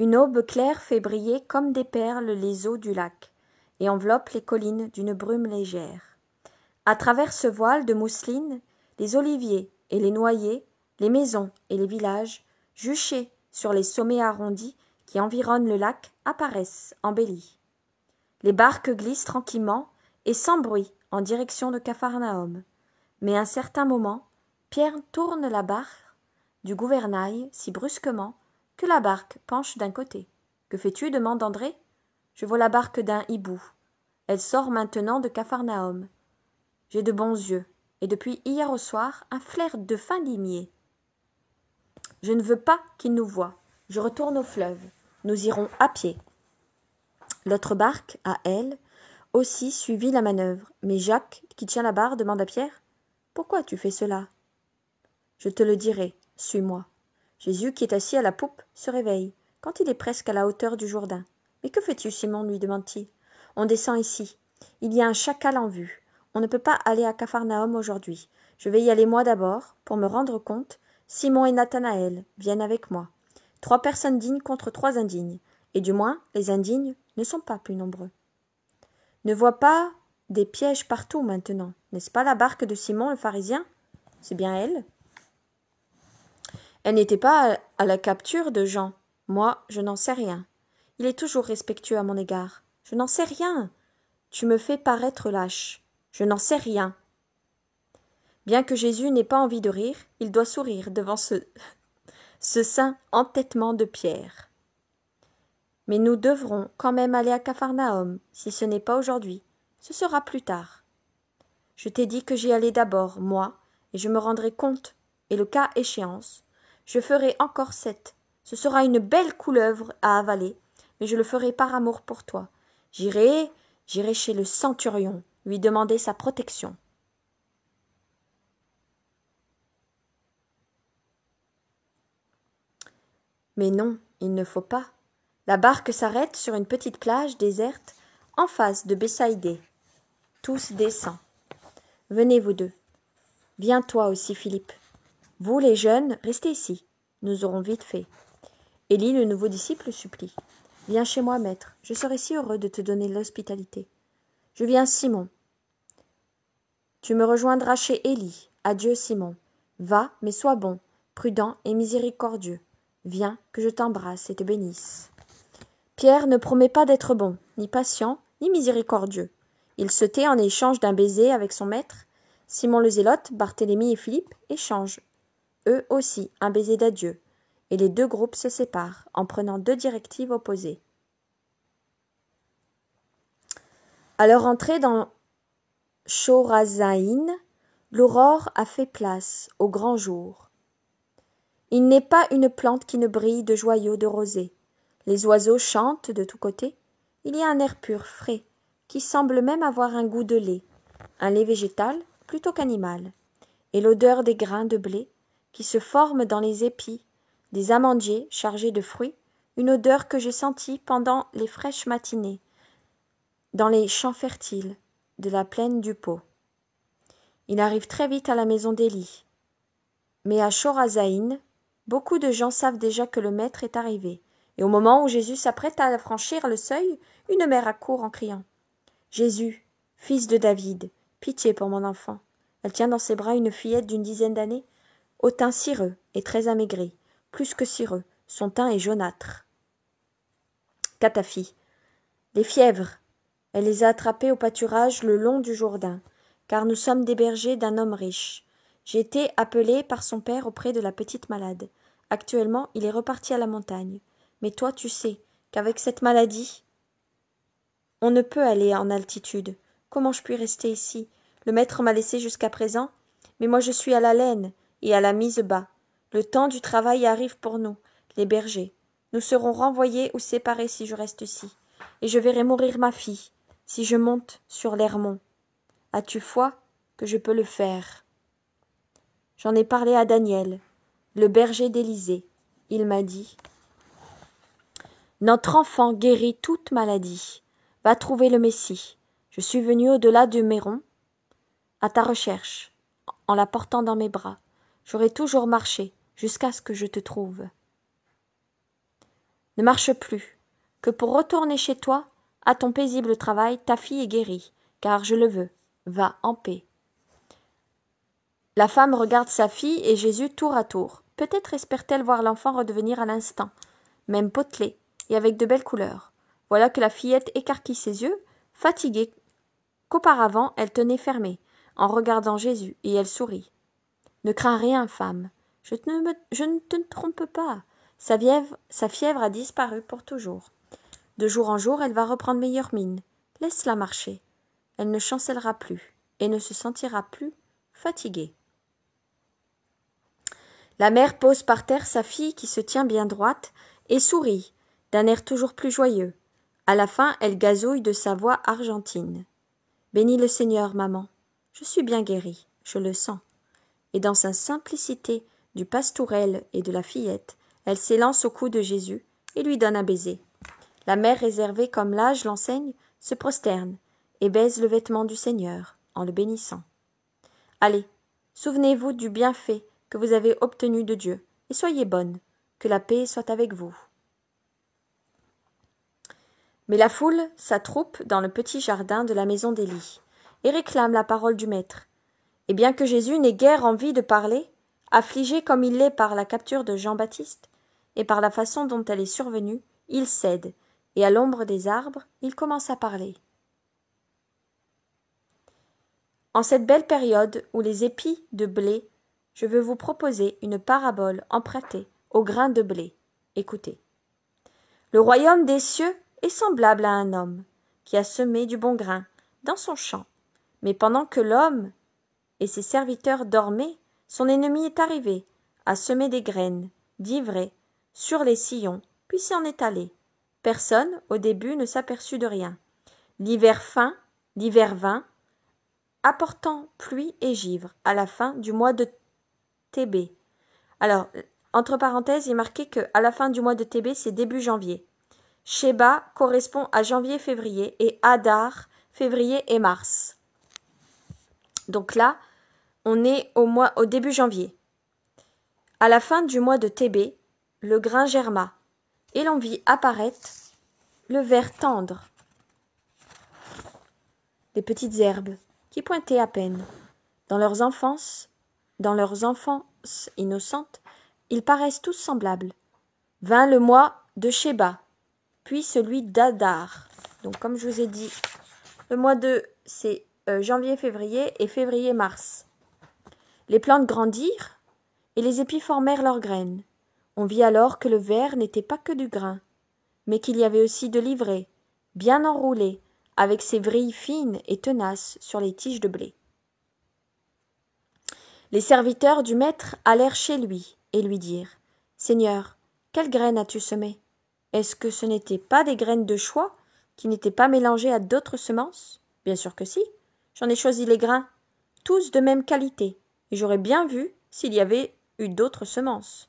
Une aube claire fait briller comme des perles les eaux du lac et enveloppe les collines d'une brume légère. À travers ce voile de mousseline, les oliviers et les noyers, les maisons et les villages, juchés sur les sommets arrondis qui environnent le lac, apparaissent embellis. Les barques glissent tranquillement et sans bruit en direction de Capharnaüm. Mais à un certain moment, Pierre tourne la barre du gouvernail si brusquement que la barque penche d'un côté. « Que fais-tu » demande André. « Je vois la barque d'un hibou. Elle sort maintenant de Capharnaüm. J'ai de bons yeux, et depuis hier au soir, un flair de fin limier. Je ne veux pas qu'il nous voie. Je retourne au fleuve. Nous irons à pied. » L'autre barque, à elle, aussi suivit la manœuvre, mais Jacques, qui tient la barre, demande à Pierre « Pourquoi tu fais cela ?»« Je te le dirai, suis-moi. » Jésus, qui est assis à la poupe, se réveille, quand il est presque à la hauteur du Jourdain. « Mais que fais-tu, Simon » lui demande-t-il. « On descend ici. Il y a un chacal en vue. On ne peut pas aller à Capharnaüm aujourd'hui. Je vais y aller moi d'abord, pour me rendre compte. Simon et Nathanaël viennent avec moi. 3 personnes dignes contre 3 indignes. Et du moins, les indignes ne sont pas plus nombreux. Ne vois pas des pièges partout maintenant. N'est-ce pas la barque de Simon le pharisien? C'est bien elle. Elle n'était pas à la capture de Jean. Moi, je n'en sais rien. Il est toujours respectueux à mon égard. Je n'en sais rien. Tu me fais paraître lâche. Je n'en sais rien. Bien que Jésus n'ait pas envie de rire, il doit sourire devant ce saint entêtement de Pierre. Mais nous devrons quand même aller à Capharnaüm, si ce n'est pas aujourd'hui. Ce sera plus tard. Je t'ai dit que j'y allais d'abord, moi, et je me rendrai compte, et le cas échéance, je ferai encore 7. Ce sera une belle couleuvre à avaler, mais je le ferai par amour pour toi. J'irai chez le centurion, lui demander sa protection. Mais non, il ne faut pas. La barque s'arrête sur une petite plage déserte en face de Bethsaïdée. Tous descendent. Venez vous deux. Viens toi aussi, Philippe. Vous, les jeunes, restez ici. Nous aurons vite fait. Élie, le nouveau disciple, supplie. Viens chez moi, maître. Je serai si heureux de te donner l'hospitalité. Je viens, Simon. Tu me rejoindras chez Élie. Adieu, Simon. Va, mais sois bon, prudent et miséricordieux. Viens, que je t'embrasse et te bénisse. Pierre ne promet pas d'être bon, ni patient, ni miséricordieux. Il se tait en échange d'un baiser avec son maître. Simon le Zélote, Barthélemy et Philippe échangent, eux aussi, un baiser d'adieu, et les 2 groupes se séparent en prenant 2 directives opposées. À leur entrée dans Chorazaïn, l'aurore a fait place au grand jour. Il n'est pas une plante qui ne brille de joyaux de rosée. Les oiseaux chantent de tous côtés. Il y a un air pur, frais, qui semble même avoir un goût de lait, un lait végétal plutôt qu'animal, et l'odeur des grains de blé qui se forment dans les épis, des amandiers chargés de fruits, une odeur que j'ai sentie pendant les fraîches matinées, dans les champs fertiles de la plaine du Pô. Il arrive très vite à la maison d'Élie. Mais à Chorazaïn, beaucoup de gens savent déjà que le maître est arrivé. Et au moment où Jésus s'apprête à franchir le seuil, une mère accourt en criant « Jésus, fils de David, pitié pour mon enfant !» Elle tient dans ses bras une fillette d'une 10aine d'années, au teint cireux et très amaigri, plus que cireux, son teint est jaunâtre. « Qu'a ta fille ?»« Les fièvres. Elle les a attrapées au pâturage le long du Jourdain, car nous sommes des bergers d'un homme riche. J'ai été appelé par son père auprès de la petite malade. Actuellement, il est reparti à la montagne. Mais toi, tu sais qu'avec cette maladie, on ne peut aller en altitude. Comment je puis rester ici? Le maître m'a laissé jusqu'à présent, mais moi je suis à la laine et à la mise bas. Le temps du travail arrive pour nous, les bergers. Nous serons renvoyés ou séparés si je reste ici, et je verrai mourir ma fille si je monte sur l'Hermon. As-tu foi que je peux le faire? J'en ai parlé à Daniel, le berger d'Élysée. Il m'a dit « Notre enfant guérit toute maladie. Va trouver le Messie. Je suis venu au-delà du Méron, à ta recherche, en la portant dans mes bras. J'aurai toujours marché jusqu'à ce que je te trouve. Ne marche plus, que pour retourner chez toi, à ton paisible travail, ta fille est guérie, car je le veux. Va en paix. » La femme regarde sa fille et Jésus tour à tour. Peut-être espère-t-elle voir l'enfant redevenir à l'instant, même potelé, et avec de belles couleurs. Voilà que la fillette écarquille ses yeux, fatiguée, qu'auparavant elle tenait fermée, en regardant Jésus, et elle sourit. « Ne crains rien, femme, je ne te trompe pas. Sa fièvre a disparu pour toujours. De jour en jour, elle va reprendre meilleure mine. Laisse-la marcher. Elle ne chancellera plus et ne se sentira plus fatiguée. » La mère pose par terre sa fille qui se tient bien droite et sourit, d'un air toujours plus joyeux. À la fin, elle gazouille de sa voix argentine. « Bénis le Seigneur, maman. Je suis bien guérie, je le sens. » Et dans sa simplicité du pastourel et de la fillette, elle s'élance au cou de Jésus et lui donne un baiser. La mère réservée comme l'âge l'enseigne se prosterne et baise le vêtement du Seigneur en le bénissant. Allez, souvenez-vous du bienfait que vous avez obtenu de Dieu et soyez bonne, que la paix soit avec vous. Mais la foule s'attroupe dans le petit jardin de la maison d'Élie et réclame la parole du Maître. Et bien que Jésus n'ait guère envie de parler, affligé comme il l'est par la capture de Jean-Baptiste et par la façon dont elle est survenue, il cède, et à l'ombre des arbres, il commence à parler. En cette belle période où les épis de blé, je veux vous proposer une parabole empruntée au grain de blé. Écoutez. Le royaume des cieux est semblable à un homme qui a semé du bon grain dans son champ. Mais pendant que l'homme et ses serviteurs dormaient, son ennemi est arrivé, a semé des graines, d'ivraie, sur les sillons, puis s'en est allé. Personne, au début, ne s'aperçut de rien. L'hiver vint, apportant pluie et givre, à la fin du mois de Thébé. Alors, entre parenthèses, il est marqué qu'à la fin du mois de Thébé, c'est début janvier. Sheba correspond à janvier-février et Adar, février et mars. Donc là, on est au début janvier. À la fin du mois de Thébé, le grain germa, et l'on vit apparaître le vert tendre, des petites herbes qui pointaient à peine. Dans leurs enfances innocentes, ils paraissent tous semblables. Vint le mois de Sheba, puis celui d'Adar. Donc comme je vous ai dit, le mois c'est janvier-février et février-mars. Les plantes grandirent et les épis formèrent leurs graines. On vit alors que le verre n'était pas que du grain, mais qu'il y avait aussi de l'ivraie, bien enroulée, avec ses vrilles fines et tenaces sur les tiges de blé. Les serviteurs du maître allèrent chez lui et lui dirent « Seigneur, quelles graines as-tu semées? Est-ce que ce n'étaient pas des graines de choix qui n'étaient pas mélangées à d'autres semences? Bien sûr que si. J'en ai choisi les grains, tous de même qualité, et j'aurais bien vu s'il y avait eu d'autres semences.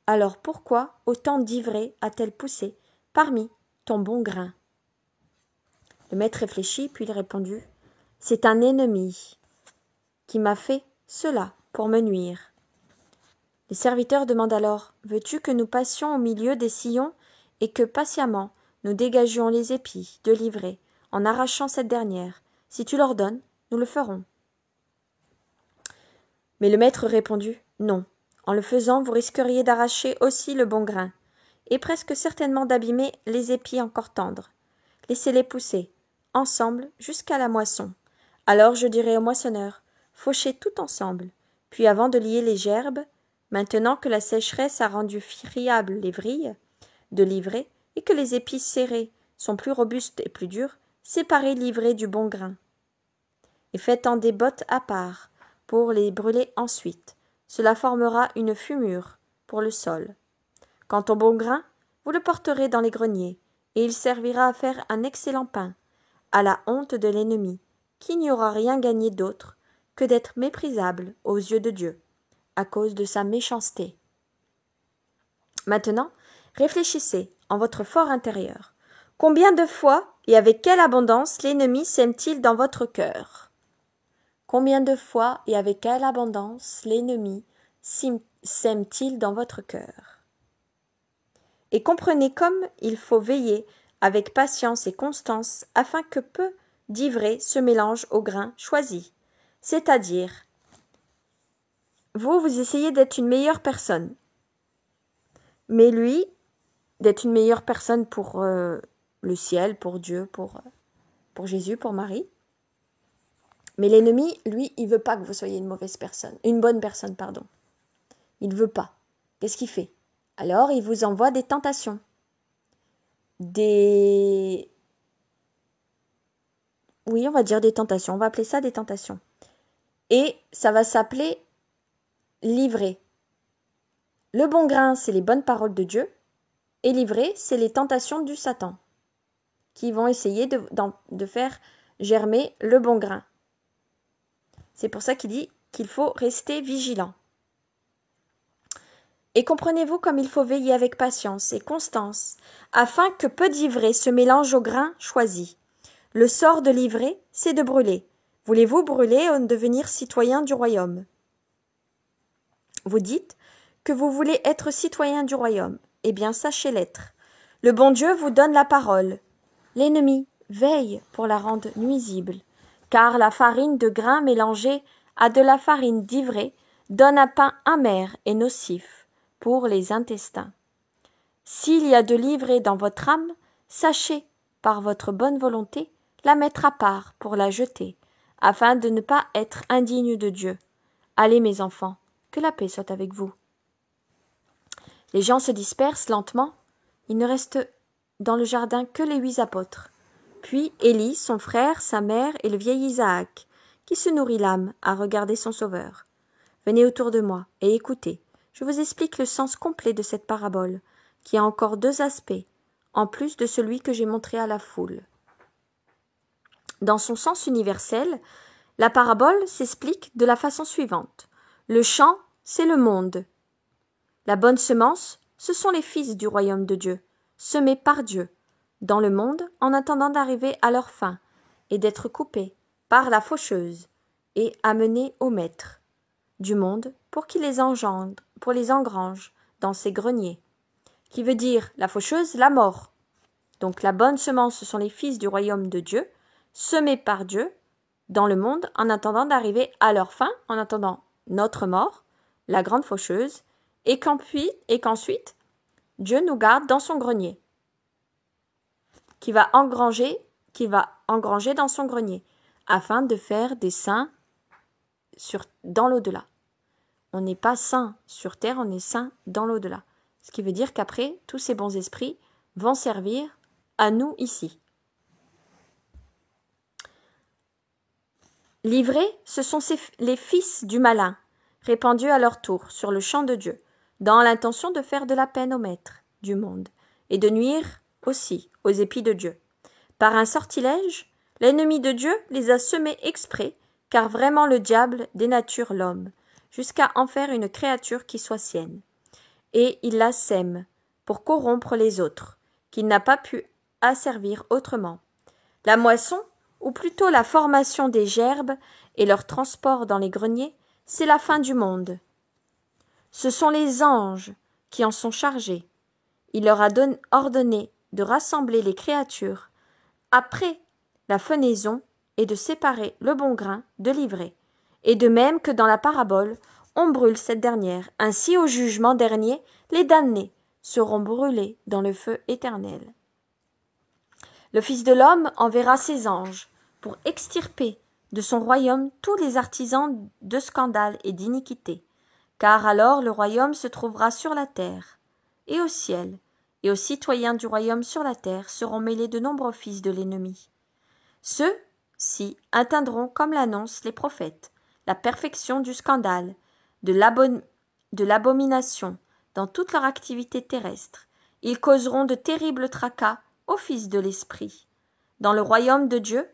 Alors pourquoi autant d'ivraie a-t-elle poussé parmi ton bon grain? » Le maître réfléchit, puis il répondit « C'est un ennemi qui m'a fait cela pour me nuire. » Les serviteurs demandent alors « Veux-tu que nous passions au milieu des sillons et que patiemment nous dégagions les épis de l'ivraie en arrachant cette dernière? Si tu l'ordonnes, nous le ferons. » Mais le maître répondit « Non. En le faisant, vous risqueriez d'arracher aussi le bon grain, et presque certainement d'abîmer les épis encore tendres. Laissez-les pousser, ensemble, jusqu'à la moisson. Alors je dirai au moissonneur, fauchez tout ensemble, puis avant de lier les gerbes, maintenant que la sécheresse a rendu friables les vrilles de l'ivraie, et que les épis serrés sont plus robustes et plus durs, séparez l'ivraie du bon grain. Et faites-en des bottes à part, pour les brûler ensuite. Cela formera une fumure pour le sol. Quant au bon grain, vous le porterez dans les greniers, et il servira à faire un excellent pain, à la honte de l'ennemi, qui n'y aura rien gagné d'autre que d'être méprisable aux yeux de Dieu, à cause de sa méchanceté. Maintenant, réfléchissez en votre fort intérieur. Combien de fois et avec quelle abondance l'ennemi sème-t-il dans votre cœur? Combien de fois et avec quelle abondance l'ennemi sème-t-il dans votre cœur? Et comprenez comme il faut veiller avec patience et constance afin que peu d'ivraie se mélange au grain choisi. C'est-à-dire, vous essayez d'être une meilleure personne, mais lui, d'être une meilleure personne pour le ciel, pour Dieu, pour Jésus, pour Marie. Mais l'ennemi, lui, il veut pas que vous soyez une bonne personne, pardon. Il veut pas. Qu'est-ce qu'il fait? Alors, il vous envoie des tentations. Oui, on va dire des tentations. On va appeler ça des tentations. Et ça va s'appeler livrer. Le bon grain, c'est les bonnes paroles de Dieu. Et livrer, c'est les tentations du Satan, qui vont essayer de faire germer le bon grain. C'est pour ça qu'il dit qu'il faut rester vigilant. Et comprenez-vous comme il faut veiller avec patience et constance, afin que peu d'ivrée se mélange au grain choisi. Le sort de l'ivrée, c'est de brûler. Voulez-vous brûler ou devenir citoyen du royaume? Vous dites que vous voulez être citoyen du royaume. Eh bien, sachez l'être. Le bon Dieu vous donne la parole. L'ennemi veille pour la rendre nuisible, car la farine de grain mélangée à de la farine d'ivrée donne un pain amer et nocif pour les intestins. S'il y a de l'ivrée dans votre âme, sachez, par votre bonne volonté, la mettre à part pour la jeter, afin de ne pas être indigne de Dieu. Allez, mes enfants, que la paix soit avec vous. Les gens se dispersent lentement. Il ne reste dans le jardin que les 8 apôtres. Puis Élie, son frère, sa mère et le vieil Isaac, qui se nourrit l'âme à regarder son Sauveur. Venez autour de moi et écoutez. Je vous explique le sens complet de cette parabole, qui a encore 2 aspects, en plus de celui que j'ai montré à la foule. Dans son sens universel, la parabole s'explique de la façon suivante. Le champ, c'est le monde. La bonne semence, ce sont les fils du royaume de Dieu, semés par Dieu, dans le monde en attendant d'arriver à leur fin et d'être coupés par la faucheuse et amenés au maître du monde pour qu'il les engrange dans ses greniers, qui veut dire la faucheuse, la mort. Donc la bonne semence, ce sont les fils du royaume de Dieu, semés par Dieu dans le monde en attendant d'arriver à leur fin, en attendant notre mort, la grande faucheuse, et qu'ensuite Dieu nous garde dans son grenier, qui va engranger dans son grenier, afin de faire des saints dans l'au-delà. On n'est pas saint sur terre, on est saint dans l'au-delà. Ce qui veut dire qu'après, tous ces bons esprits vont servir à nous ici. Livrés, ce sont les fils du malin, répandus à leur tour sur le champ de Dieu, dans l'intention de faire de la peine au maître du monde, et de nuire aussi aux épis de Dieu. Par un sortilège, l'ennemi de Dieu les a semés exprès, car vraiment le diable dénature l'homme, jusqu'à en faire une créature qui soit sienne. Et il la sème, pour corrompre les autres, qu'il n'a pas pu asservir autrement. La moisson, ou plutôt la formation des gerbes et leur transport dans les greniers, c'est la fin du monde. Ce sont les anges qui en sont chargés. Il leur a ordonné de rassembler les créatures après la fenaison et de séparer le bon grain de l'ivraie. Et de même que dans la parabole, on brûle cette dernière. Ainsi, au jugement dernier, les damnés seront brûlés dans le feu éternel. Le Fils de l'homme enverra ses anges pour extirper de son royaume tous les artisans de scandale et d'iniquité, car alors le royaume se trouvera sur la terre et au ciel, et aux citoyens du royaume sur la terre seront mêlés de nombreux fils de l'ennemi. Ceux-ci atteindront, comme l'annoncent les prophètes, la perfection du scandale, de l'abomination dans toute leur activité terrestre. Ils causeront de terribles tracas aux fils de l'esprit. Dans le royaume de Dieu,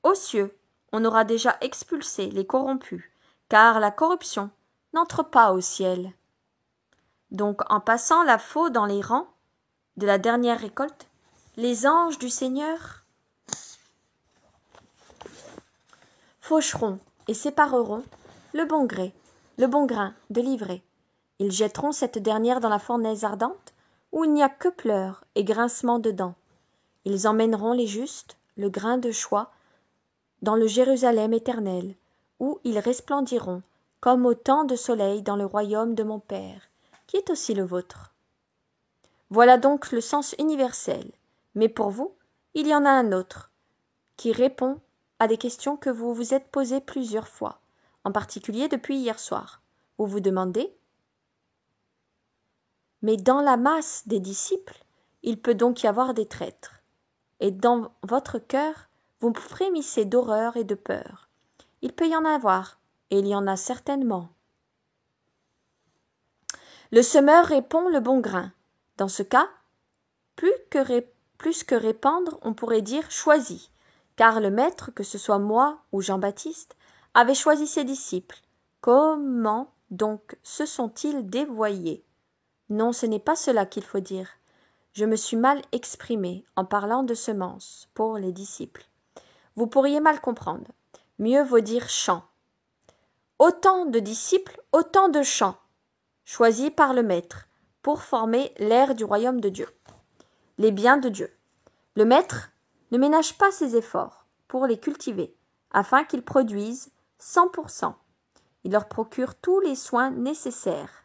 aux cieux, on aura déjà expulsé les corrompus, car la corruption n'entre pas au ciel. Donc, en passant la faux dans les rangs de la dernière récolte, les anges du Seigneur faucheront et sépareront le bon grain de l'ivraie. Ils jetteront cette dernière dans la fournaise ardente, où il n'y a que pleurs et grincements de dents. Ils emmèneront les justes, le grain de choix, dans le Jérusalem éternel, où ils resplendiront, comme autant de soleil dans le royaume de mon Père, qui est aussi le vôtre. Voilà donc le sens universel, mais pour vous, il y en a un autre, qui répond à des questions que vous vous êtes posées plusieurs fois, en particulier depuis hier soir. Vous vous demandez: mais dans la masse des disciples, il peut donc y avoir des traîtres. Et dans votre cœur, vous frémissez d'horreur et de peur. Il peut y en avoir, et il y en a certainement. Le semeur répand le bon grain. Dans ce cas, plus que répandre, on pourrait dire choisi, car le maître, que ce soit moi ou Jean-Baptiste, avait choisi ses disciples. Comment donc se sont-ils dévoyés? Non, ce n'est pas cela qu'il faut dire. Je me suis mal exprimé en parlant de semences pour les disciples. Vous pourriez mal comprendre. Mieux vaut dire champ. Autant de disciples, autant de champs, choisis par le maître, pour former l'aire du royaume de Dieu, les biens de Dieu. Le maître ne ménage pas ses efforts pour les cultiver, afin qu'ils produisent 100%. Il leur procure tous les soins nécessaires.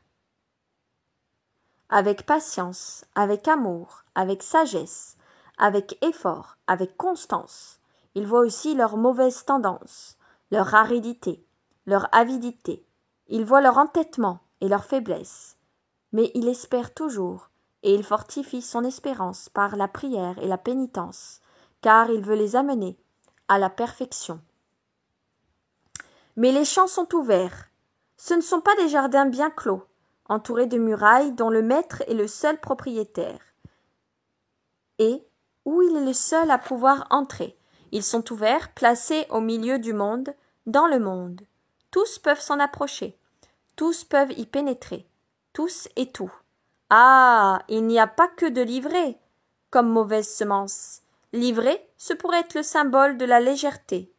Avec patience, avec amour, avec sagesse, avec effort, avec constance. Il voit aussi leurs mauvaises tendances, leur aridité, leur avidité. Il voit leur entêtement et leur faiblesse. Mais il espère toujours, et il fortifie son espérance par la prière et la pénitence, car il veut les amener à la perfection. Mais les champs sont ouverts. Ce ne sont pas des jardins bien clos, entourés de murailles dont le maître est le seul propriétaire, et où il est le seul à pouvoir entrer. Ils sont ouverts, placés au milieu du monde, dans le monde. Tous peuvent s'en approcher, tous peuvent y pénétrer, tous et tout. Ah, il n'y a pas que de l'ivraie comme mauvaise semence. L'ivraie, ce pourrait être le symbole de la légèreté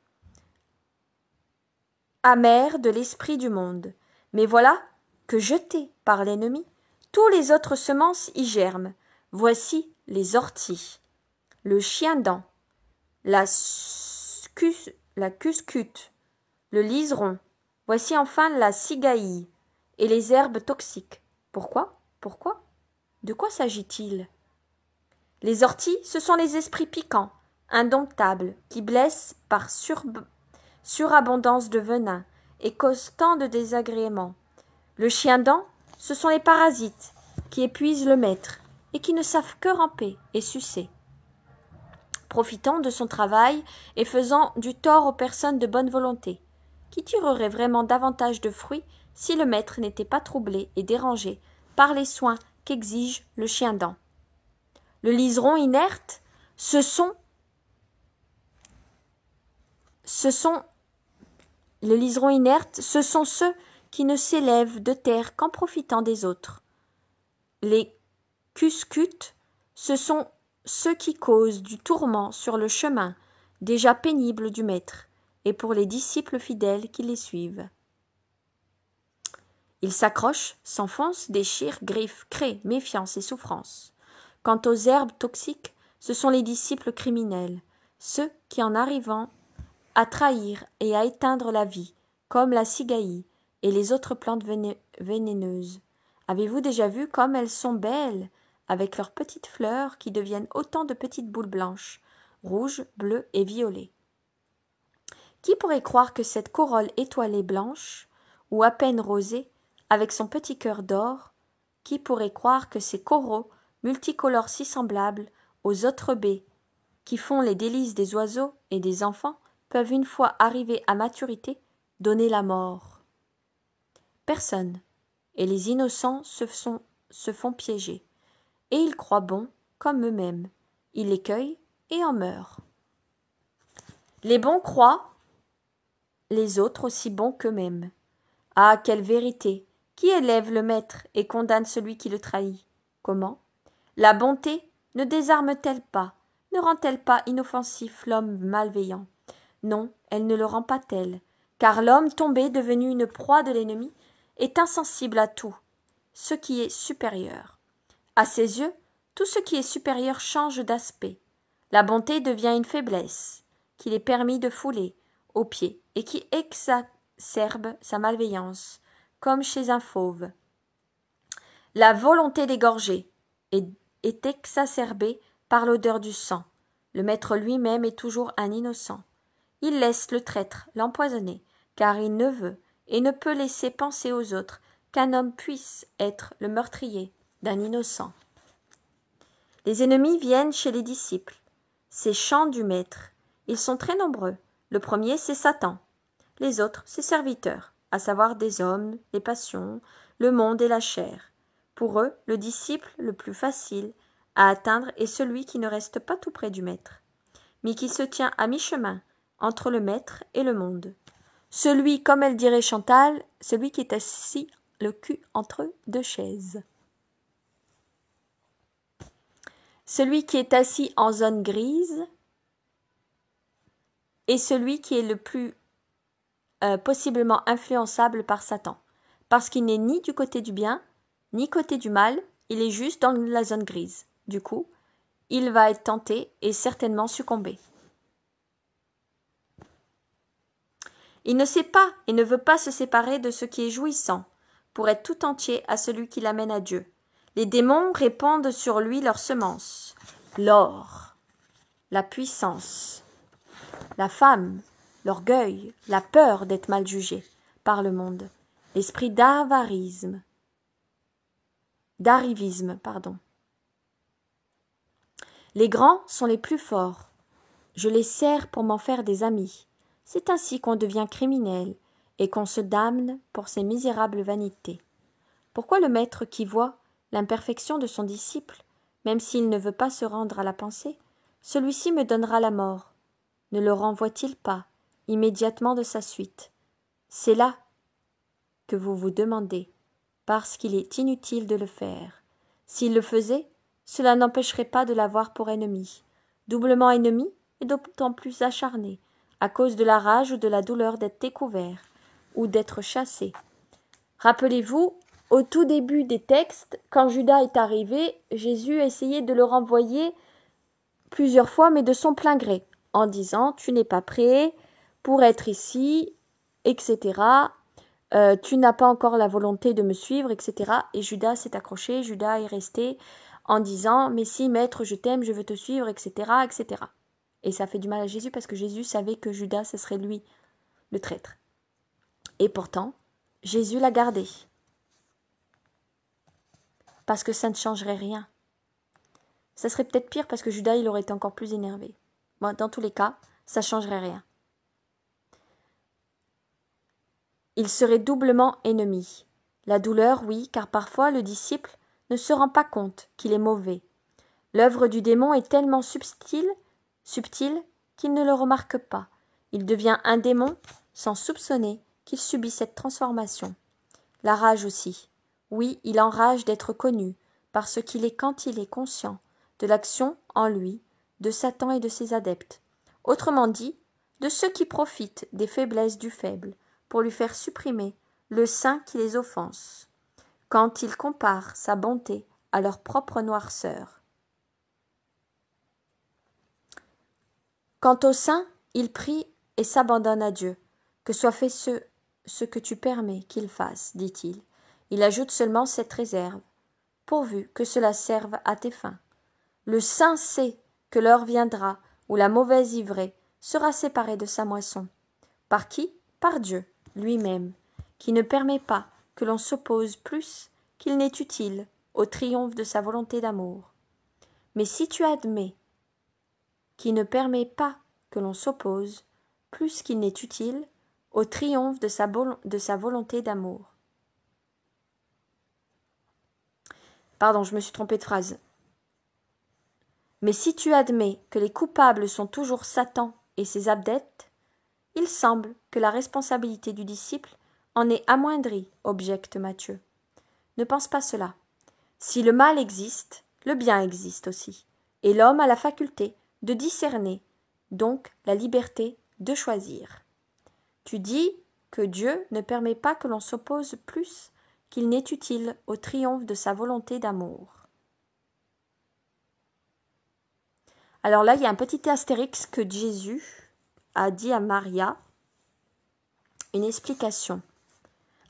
amère de l'esprit du monde. Mais voilà que jetés par l'ennemi, tous les autres semences y germent. Voici les orties, le chien-dent, la cuscute, le liseron. Voici enfin la cigaille et les herbes toxiques. Pourquoi? De quoi s'agit-il? Les orties, ce sont les esprits piquants, indomptables, qui blessent par surabondance de venin et causent tant de désagréments. Le chien-dent, ce sont les parasites qui épuisent le maître et qui ne savent que ramper et sucer, profitant de son travail et faisant du tort aux personnes de bonne volonté, qui tireraient vraiment davantage de fruits si le maître n'était pas troublé et dérangé par les soins qu'exige le chien-dent. Le liseron inerte, ce sont ceux qui ne s'élèvent de terre qu'en profitant des autres. Les cuscutes, ce sont ceux qui causent du tourment sur le chemin déjà pénible du maître et pour les disciples fidèles qui les suivent. Ils s'accrochent, s'enfoncent, déchirent, griffent, créent méfiance et souffrance. Quant aux herbes toxiques, ce sont les disciples criminels, ceux qui, en arrivant à trahir et à éteindre la vie, comme la cigaille et les autres plantes vénéneuses. Avez-vous déjà vu comme elles sont belles, avec leurs petites fleurs qui deviennent autant de petites boules blanches, rouges, bleues et violettes? Qui pourrait croire que cette corolle étoilée blanche, ou à peine rosée, avec son petit cœur d'or, qui pourrait croire que ces coraux multicolores si semblables aux autres baies, qui font les délices des oiseaux et des enfants, peuvent une fois arrivés à maturité donner la mort? Personne, et les innocents se font piéger, et ils croient bons comme eux-mêmes, ils les cueillent et en meurent. Les bons croient les autres aussi bons qu'eux-mêmes. Ah, quelle vérité! Qui élève le maître et condamne celui qui le trahit? Comment? La bonté ne désarme-t-elle pas, ne rend-elle pas inoffensif l'homme malveillant? Non, elle ne le rend pas tel, car l'homme tombé, devenu une proie de l'ennemi, est insensible à tout ce qui est supérieur. À ses yeux, tout ce qui est supérieur change d'aspect. La bonté devient une faiblesse, qu'il est permis de fouler aux pieds, et qui exacerbe sa malveillance, comme chez un fauve. La volonté d'égorger est exacerbée par l'odeur du sang. Le maître lui-même est toujours un innocent. Il laisse le traître l'empoisonner, car il ne veut et ne peut laisser penser aux autres qu'un homme puisse être le meurtrier d'un innocent. Les ennemis viennent chez les disciples, ces chants du Maître. Ils sont très nombreux. Le premier, c'est Satan. Les autres, ses serviteurs, à savoir des hommes, les passions, le monde et la chair. Pour eux, le disciple le plus facile à atteindre est celui qui ne reste pas tout près du Maître, mais qui se tient à mi-chemin entre le Maître et le monde. Celui, comme elle dirait Chantal, celui qui est assis le cul entre deux chaises. Celui qui est assis en zone grise est celui qui est le plus possiblement influençable par Satan, parce qu'il n'est ni du côté du bien, ni côté du mal, il est juste dans la zone grise. Du coup, il va être tenté et certainement succomber. Il ne sait pas et ne veut pas se séparer de ce qui est jouissant, pour être tout entier à celui qui l'amène à Dieu. Les démons répandent sur lui leurs semences, l'or, la puissance, la femme, l'orgueil, la peur d'être mal jugé par le monde, l'esprit d'arrivisme. Les grands sont les plus forts. Je les sers pour m'en faire des amis. C'est ainsi qu'on devient criminel et qu'on se damne pour ses misérables vanités. Pourquoi le maître qui voit l'imperfection de son disciple, même s'il ne veut pas se rendre à la pensée, celui-ci me donnera la mort. Ne le renvoie-t-il pas immédiatement de sa suite? C'est là que vous vous demandez, parce qu'il est inutile de le faire. S'il le faisait, cela n'empêcherait pas de l'avoir pour ennemi, doublement ennemi et d'autant plus acharné, à cause de la rage ou de la douleur d'être découvert ou d'être chassé. Rappelez-vous, au tout début des textes, quand Judas est arrivé, Jésus a essayé de le renvoyer plusieurs fois, mais de son plein gré, en disant « Tu n'es pas prêt pour être ici, etc. Tu n'as pas encore la volonté de me suivre, etc. » Et Judas s'est accroché, Judas est resté en disant « Mais si, maître, je t'aime, je veux te suivre, etc. etc. » Et ça fait du mal à Jésus parce que Jésus savait que Judas, ce serait lui, le traître. Et pourtant, Jésus l'a gardé. Parce que ça ne changerait rien. Ça serait peut-être pire parce que Judas, il aurait été encore plus énervé. Bon, dans tous les cas, ça ne changerait rien. Il serait doublement ennemi. La douleur, oui, car parfois le disciple ne se rend pas compte qu'il est mauvais. L'œuvre du démon est tellement subtile qu'il ne le remarque pas. Il devient un démon sans soupçonner qu'il subit cette transformation. La rage aussi. Oui, il enrage d'être connu, parce qu'il est quand il est conscient de l'action en lui, de Satan et de ses adeptes. Autrement dit, de ceux qui profitent des faiblesses du faible pour lui faire supprimer le saint qui les offense, quand il compare sa bonté à leur propre noirceur. Quant au saint, il prie et s'abandonne à Dieu. Que soit fait ce que tu permets qu'il fasse, dit-il. Il ajoute seulement cette réserve, pourvu que cela serve à tes fins. Le saint sait que l'heure viendra où la mauvaise ivrée sera séparée de sa moisson. Par qui? Par Dieu lui-même, qui ne permet pas que l'on s'oppose plus qu'il n'est utile au triomphe de sa volonté d'amour. Mais si tu admets qui ne permet pas que l'on s'oppose plus qu'il n'est utile au triomphe de sa volonté d'amour. Pardon, je me suis trompée de phrase. Mais si tu admets que les coupables sont toujours Satan et ses adeptes, il semble que la responsabilité du disciple en est amoindrie, objecte Matthieu. Ne pense pas cela. Si le mal existe, le bien existe aussi, et l'homme a la faculté de discerner, donc la liberté de choisir. Tu dis que Dieu ne permet pas que l'on s'oppose plus qu'il n'est utile au triomphe de sa volonté d'amour. Alors là, il y a un petit astérix que Jésus a dit à Maria, une explication.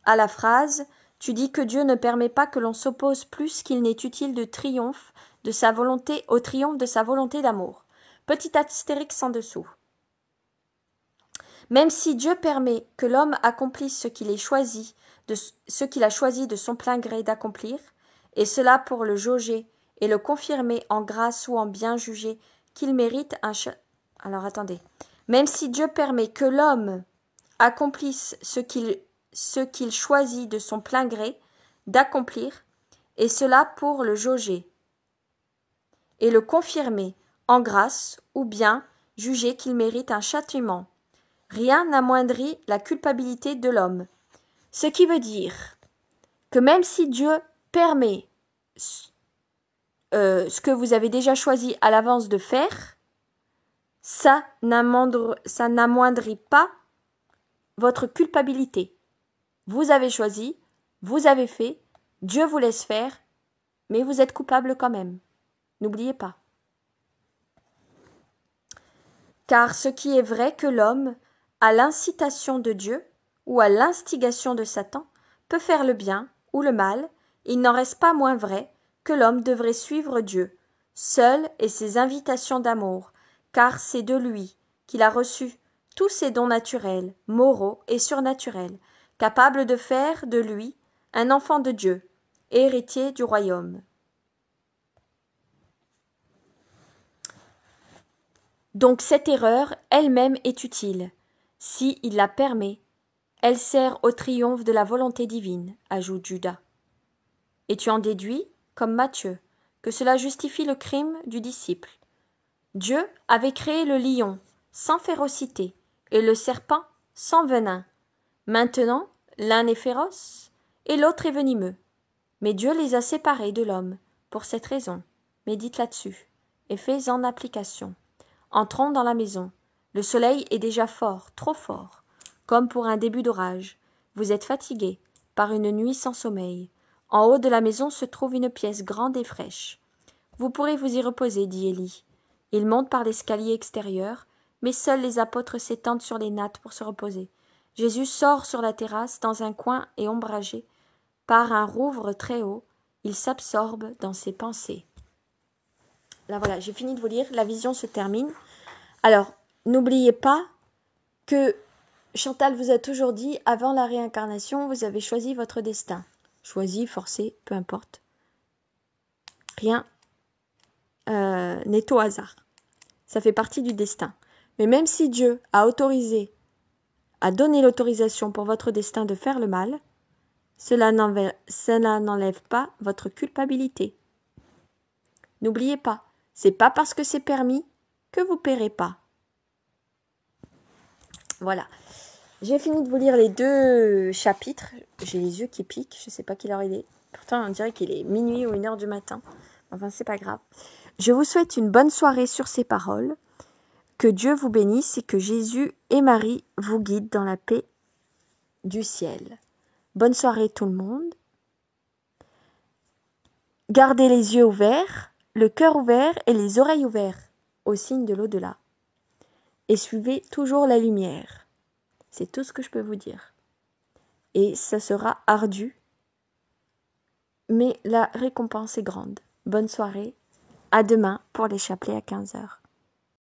À la phrase « Tu dis que Dieu ne permet pas que l'on s'oppose plus qu'il n'est utile de triomphe de sa volonté au triomphe de sa volonté d'amour. » Petit astérix en dessous. Même si Dieu permet que l'homme accomplisse ce qu'il a choisi de son plein gré d'accomplir, et cela pour le jauger et le confirmer en grâce ou en bien jugé qu'il mérite un Alors attendez. Même si Dieu permet que l'homme accomplisse ce qu'il choisit de son plein gré d'accomplir, et cela pour le jauger et le confirmer en grâce ou bien juger qu'il mérite un châtiment, rien n'amoindrit la culpabilité de l'homme. Ce qui veut dire que même si Dieu permet ce que vous avez déjà choisi à l'avance de faire, ça n'amoindrit pas votre culpabilité. Vous avez choisi, vous avez fait, Dieu vous laisse faire, mais vous êtes coupable quand même. N'oubliez pas. Car ce qui est vrai que l'homme, à l'incitation de Dieu ou à l'instigation de Satan, peut faire le bien ou le mal, il n'en reste pas moins vrai que l'homme devrait suivre Dieu, seul et ses invitations d'amour, car c'est de lui qu'il a reçu tous ses dons naturels, moraux et surnaturels, capables de faire de lui un enfant de Dieu, héritier du royaume. Donc cette erreur elle-même est utile. Si il la permet, elle sert au triomphe de la volonté divine, ajoute Judas. Et tu en déduis, comme Matthieu, que cela justifie le crime du disciple. Dieu avait créé le lion sans férocité et le serpent sans venin. Maintenant, l'un est féroce et l'autre est venimeux. Mais Dieu les a séparés de l'homme pour cette raison. Médite là-dessus et fais-en application. Entrons dans la maison. Le soleil est déjà fort, trop fort, comme pour un début d'orage. Vous êtes fatigués par une nuit sans sommeil. En haut de la maison se trouve une pièce grande et fraîche. Vous pourrez vous y reposer, dit Élie. Il monte par l'escalier extérieur, mais seuls les apôtres s'étendent sur les nattes pour se reposer. Jésus sort sur la terrasse dans un coin et ombragé par un rouvre très haut. Il s'absorbe dans ses pensées. Là voilà, j'ai fini de vous lire, la vision se termine. Alors, n'oubliez pas que Chantal vous a toujours dit, avant la réincarnation, vous avez choisi votre destin. Choisi, forcé, peu importe. Rien n'est au hasard. Ça fait partie du destin. Mais même si Dieu a donné l'autorisation pour votre destin de faire le mal, cela n'enlève pas votre culpabilité. N'oubliez pas, c'est pas parce que c'est permis que vous paierez pas. Voilà. J'ai fini de vous lire les 2 chapitres. J'ai les yeux qui piquent, je sais pas quelle heure il est. Pourtant, on dirait qu'il est minuit ou 1h du matin. Enfin, c'est pas grave. Je vous souhaite une bonne soirée sur ces paroles. Que Dieu vous bénisse et que Jésus et Marie vous guident dans la paix du ciel. Bonne soirée tout le monde. Gardez les yeux ouverts, le cœur ouvert et les oreilles ouvertes au signe de l'au-delà. Et suivez toujours la lumière. C'est tout ce que je peux vous dire. Et ça sera ardu, mais la récompense est grande. Bonne soirée. À demain pour les chapelets à 15h.